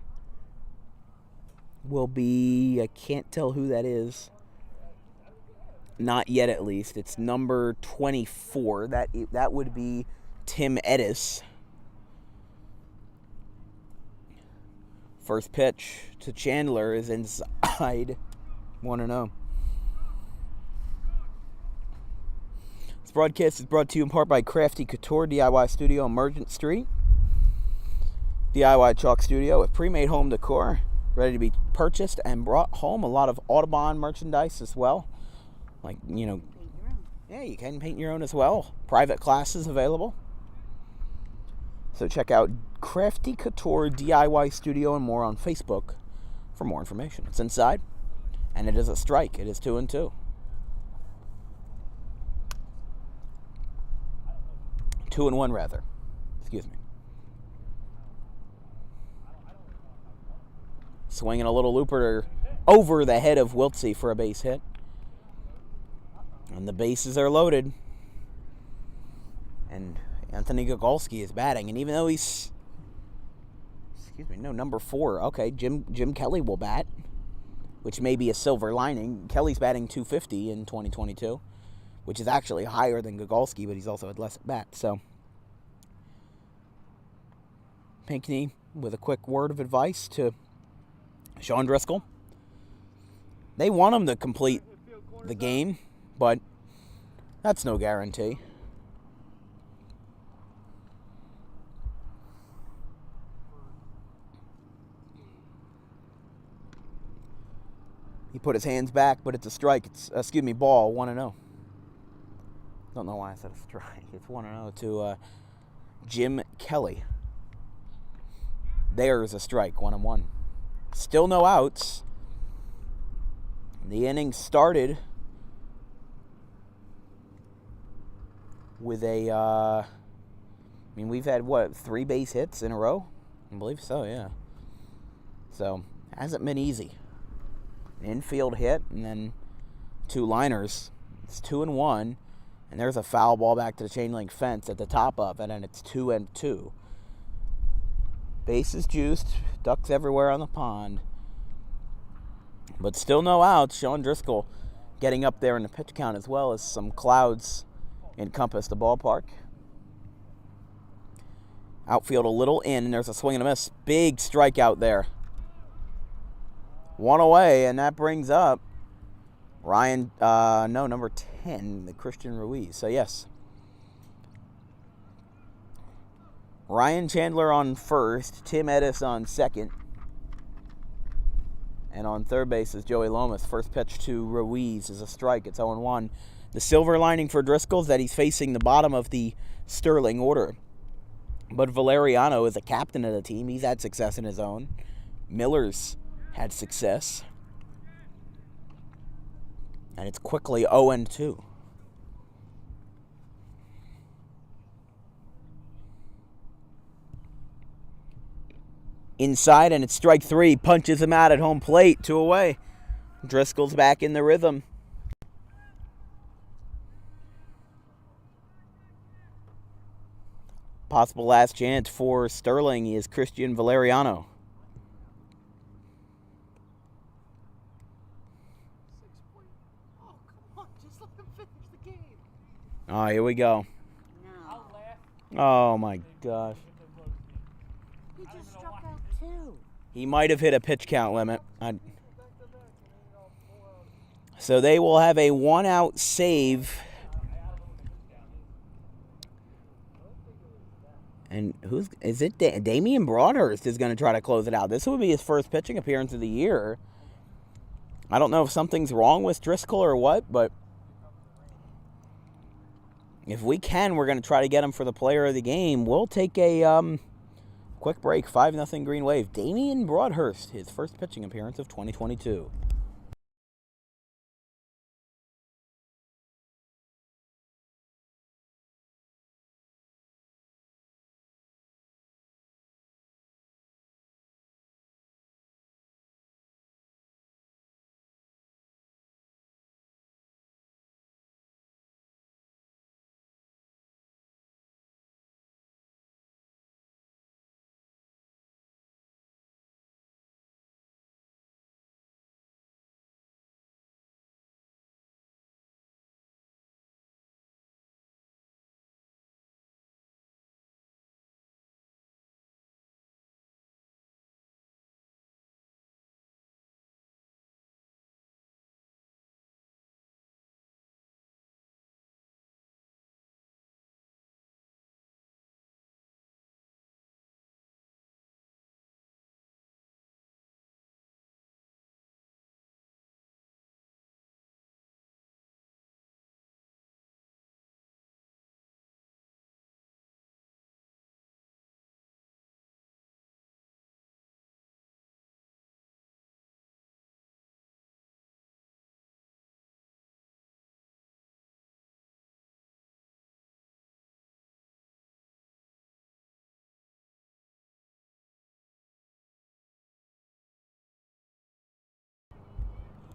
will be, I can't tell who that is. Not yet, at least. It's number 24. That would be Tim Edis. First pitch to Chandler is inside. 1-0. This broadcast is brought to you in part by Crafty Couture DIY Studio on Merchant Street. DIY Chalk Studio with pre-made home decor ready to be purchased and brought home. A lot of Audubon merchandise as well. Like, you know, yeah, you can paint your own as well. Private classes available. So check out Crafty Couture DIY Studio and more on Facebook for more information. It's inside, and it is a strike. It is 2-2. 2-1 rather. Excuse me. Swinging a little looper over the head of Wiltsey for a base hit. And the bases are loaded. And Anthony Gogulski is batting. And even though he's, number 4. Okay, Jim Kelly will bat. which may be a silver lining. Kelly's batting .250 in 2022, which is actually higher than Gogulski, but he's also had less at bat. So Pinckney with a quick word of advice to Sean Driscoll. They want him to complete the game, but that's no guarantee. He put his hands back, but it's a strike. It's, ball, 1-0. Don't know why I said a strike. It's 1-0 to Jim Kelly. There's a strike, 1-1. Still no outs. The inning started with we've had, 3 base hits in a row? I believe so, yeah. So, hasn't been easy. An infield hit, and then 2 liners. It's 2-1, and there's a foul ball back to the chain link fence at the top of it, and it's 2-2. Bases juiced, ducks everywhere on the pond. But still no outs. Sean Driscoll getting up there in the pitch count, as well as some clouds encompass the ballpark. Outfield a little in, and there's a swing and a miss. Big strikeout there. 1 away, and that brings up number 10, the Christian Ruiz. So, yes. Ryan Chandler on first, Tim Edis on second. And on third base is Joey Lomas. First pitch to Ruiz is a strike. It's 0-1. The silver lining for Driscoll is that he's facing the bottom of the Sterling order. But Valeriano is a captain of the team. He's had success in his own. Miller's had success. And it's quickly 0-2. Inside, and it's strike 3. Punches him out at home plate. 2 away. Driscoll's back in the rhythm. Possible last chance for Sterling is Christian Valeriano. Oh, here we go. No. Oh, my gosh. He just struck out 2. He might have hit a pitch count limit. So they will have a 1-out save. And is it? Damien Broadhurst is going to try to close it out. This would be his first pitching appearance of the year. I don't know if something's wrong with Driscoll or what, but if we can, we're going to try to get him for the player of the game. We'll take a quick break. 5-0 Green Wave. Damien Broadhurst, his first pitching appearance of 2022.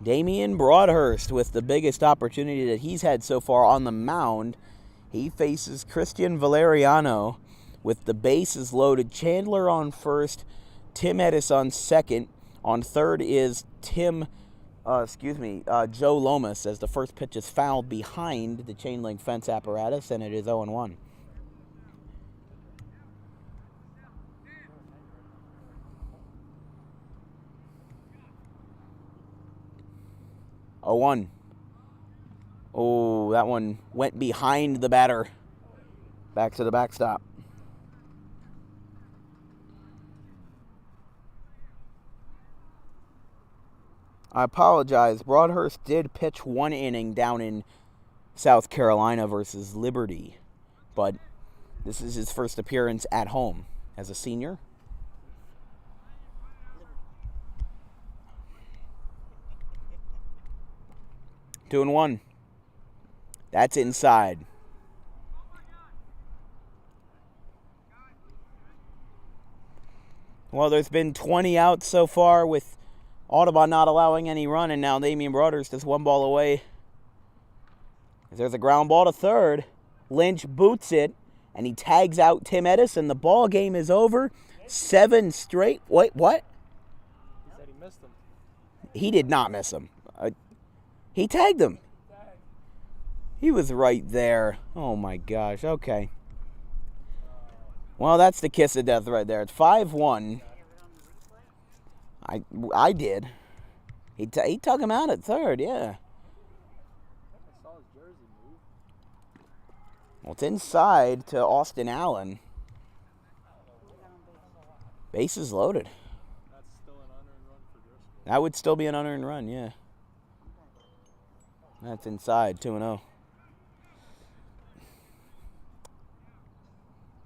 Damien Broadhurst with the biggest opportunity that he's had so far on the mound. He faces Christian Valeriano with the bases loaded. Chandler on first, Tim Edis on second. On third is Tim Joe Lomas, as the first pitch is fouled behind the chain link fence apparatus, and it is 0-1. Oh, that one went behind the batter. Back to the backstop. I apologize. Broadhurst did pitch 1 inning down in South Carolina versus Liberty, but this is his first appearance at home as a senior. Two and one. That's inside. Well, there's been 20 outs so far with Audubon not allowing any run, and now Damien Broadhurst is 1 ball away. There's a ground ball to third. Lynch boots it, and he tags out Tim Edison. The ball game is over. 7 straight. Wait, what? He said he missed him. He did not miss him. He tagged him. He was right there. Oh, my gosh. Okay. Well, that's the kiss of death right there. It's 5-1. I did. He took him out at third, yeah. I saw his jersey move. Well, it's inside to Austin Allen. Bases loaded. That's still an unearned run for Driscoll. That would still be an unearned run, yeah. That's inside, 2-0.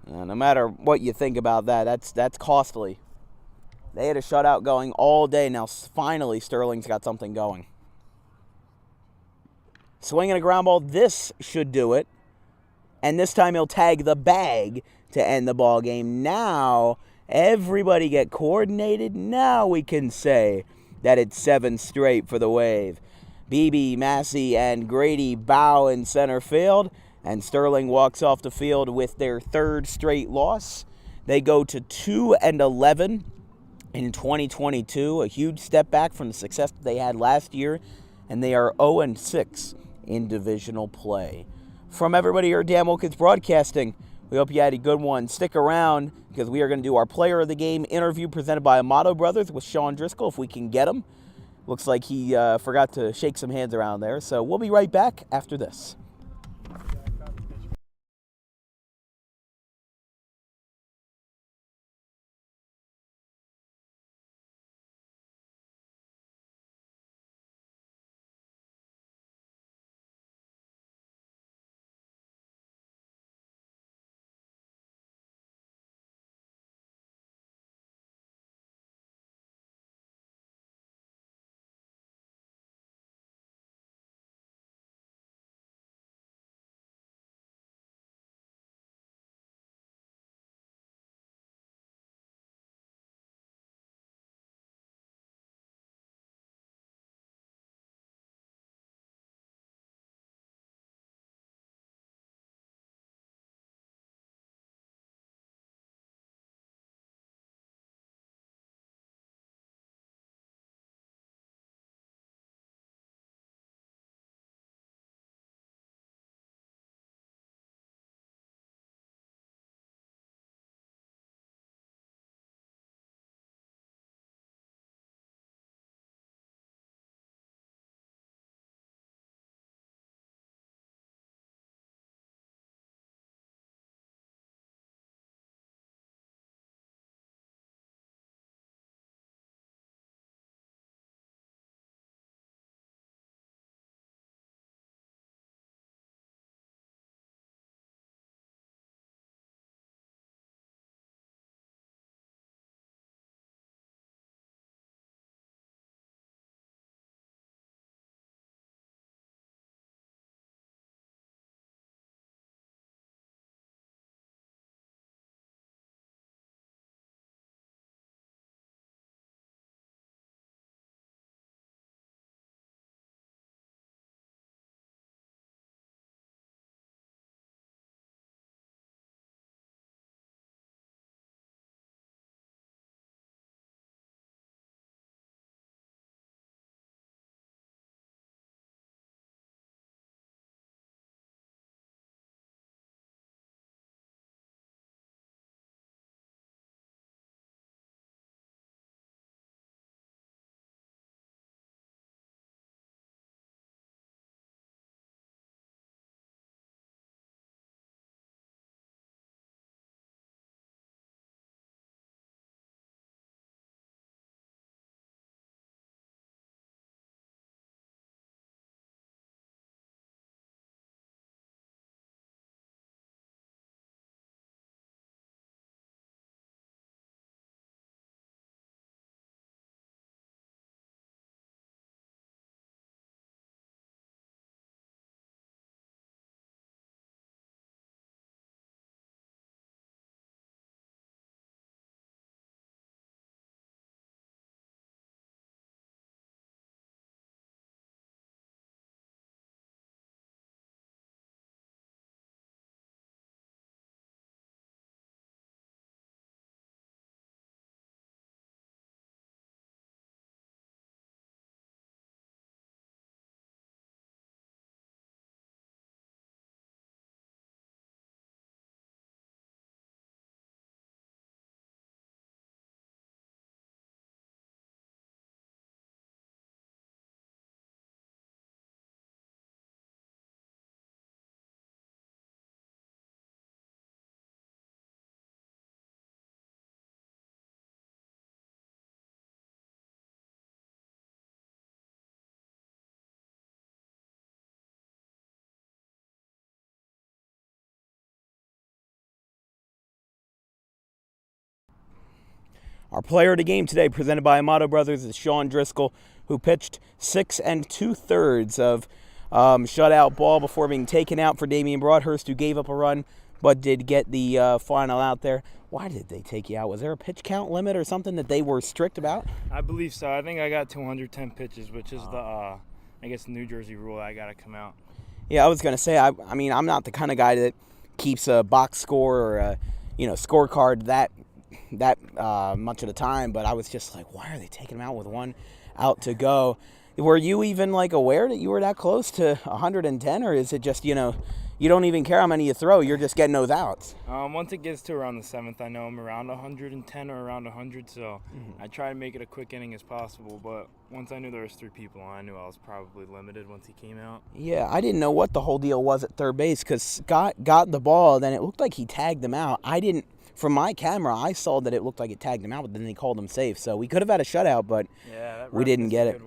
No matter what you think about that, that's costly. They had a shutout going all day. Now, finally, Sterling's got something going. Swinging a ground ball. This should do it. And this time he'll tag the bag to end the ball game. Now, everybody get coordinated. Now we can say that it's 7 straight for the Wave. Beebe, Massey, and Grady bow in center field. And Sterling walks off the field with their 3rd straight loss. They go to 2-11 in 2022, a huge step back from the success that they had last year, and they are 0-6 in divisional play. From everybody here at Dan Wilkins Broadcasting, we hope you had a good one. Stick around, because we are going to do our Player of the Game interview presented by Amato Brothers with Sean Driscoll, if we can get him. Looks like he forgot to shake some hands around there, so we'll be right back after this. Our player of the game today, presented by Amato Brothers, is Sean Driscoll, who pitched 6 2/3 of shutout ball before being taken out for Damien Broadhurst, who gave up a run but did get the final out there. Why did they take you out? Was there a pitch count limit or something that they were strict about? I believe so. I think I got 210 pitches, which is the, I guess, New Jersey rule. I got to come out. Yeah, I was going to say, I mean, I'm not the kind of guy that keeps a box score or a, scorecard that much of the time, but I was just like, why are they taking him out with one out to go? Were you even, aware that you were that close to 110, or is it just, you don't even care how many you throw, you're just getting those outs? Once it gets to around the 7th, I know I'm around 110 or around 100, so I try to make it a quick inning as possible, but once I knew there was 3 people on, I knew I was probably limited once he came out. Yeah, I didn't know what the whole deal was at third base, because Scott got the ball, then it looked like he tagged him out. From my camera, I saw that it looked like it tagged him out, but then they called him safe, so we could have had a shutout, but we didn't get it.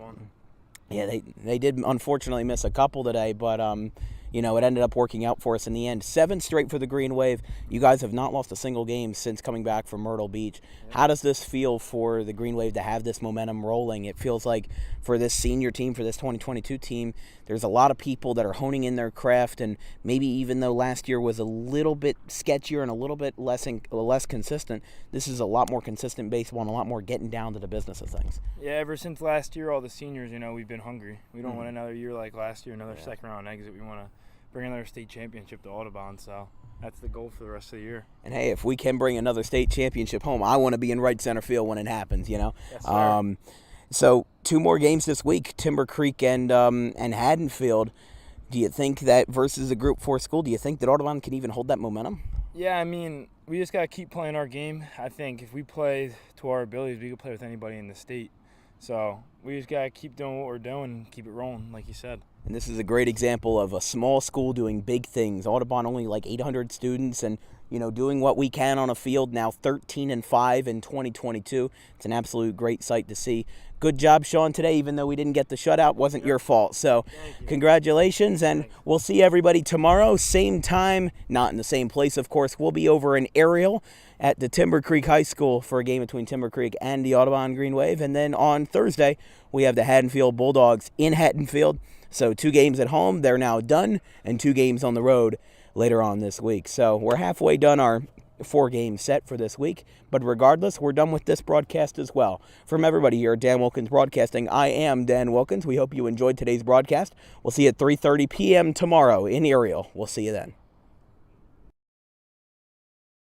Yeah, they did unfortunately miss a couple today, but it ended up working out for us in the end. 7 straight for the Green Wave. You guys have not lost a single game since coming back from Myrtle Beach. Yeah. How does this feel for the Green Wave to have this momentum rolling? It feels like for this senior team, for this 2022 team, there's a lot of people that are honing in their craft, and maybe even though last year was a little bit sketchier and a little bit less consistent, this is a lot more consistent baseball and a lot more getting down to the business of things. Yeah, ever since last year, all the seniors, we've been hungry. We don't want another year like last year, another second-round exit. We want to bring another state championship to Audubon, so that's the goal for the rest of the year. And hey, if we can bring another state championship home, I want to be in right center field when it happens, Yes, sir. So 2 more games this week, Timber Creek and Haddonfield. Do you think that versus a Group 4 school, do you think that Audubon can even hold that momentum? Yeah, I mean, we just got to keep playing our game. I think if we play to our abilities, we could play with anybody in the state. So we just got to keep doing what we're doing and keep it rolling, like you said. And this is a great example of a small school doing big things. Audubon only 800 students and, doing what we can on a field now 13-5 in 2022. It's an absolute great sight to see. Good job, Sean, today, even though we didn't get the shutout. Wasn't your fault. So congratulations, and we'll see everybody tomorrow, same time, not in the same place, of course. We'll be over in Ariel at the Timber Creek High School for a game between Timber Creek and the Audubon Green Wave. And then on Thursday, we have the Haddonfield Bulldogs in Haddonfield. So 2 games at home, they're now done, and 2 games on the road later on this week. So we're halfway done our 4-game set for this week. But regardless, we're done with this broadcast as well. From everybody here at Dan Wilkins Broadcasting, I am Dan Wilkins. We hope you enjoyed today's broadcast. We'll see you at 3:30 p.m. tomorrow in Ariel. We'll see you then.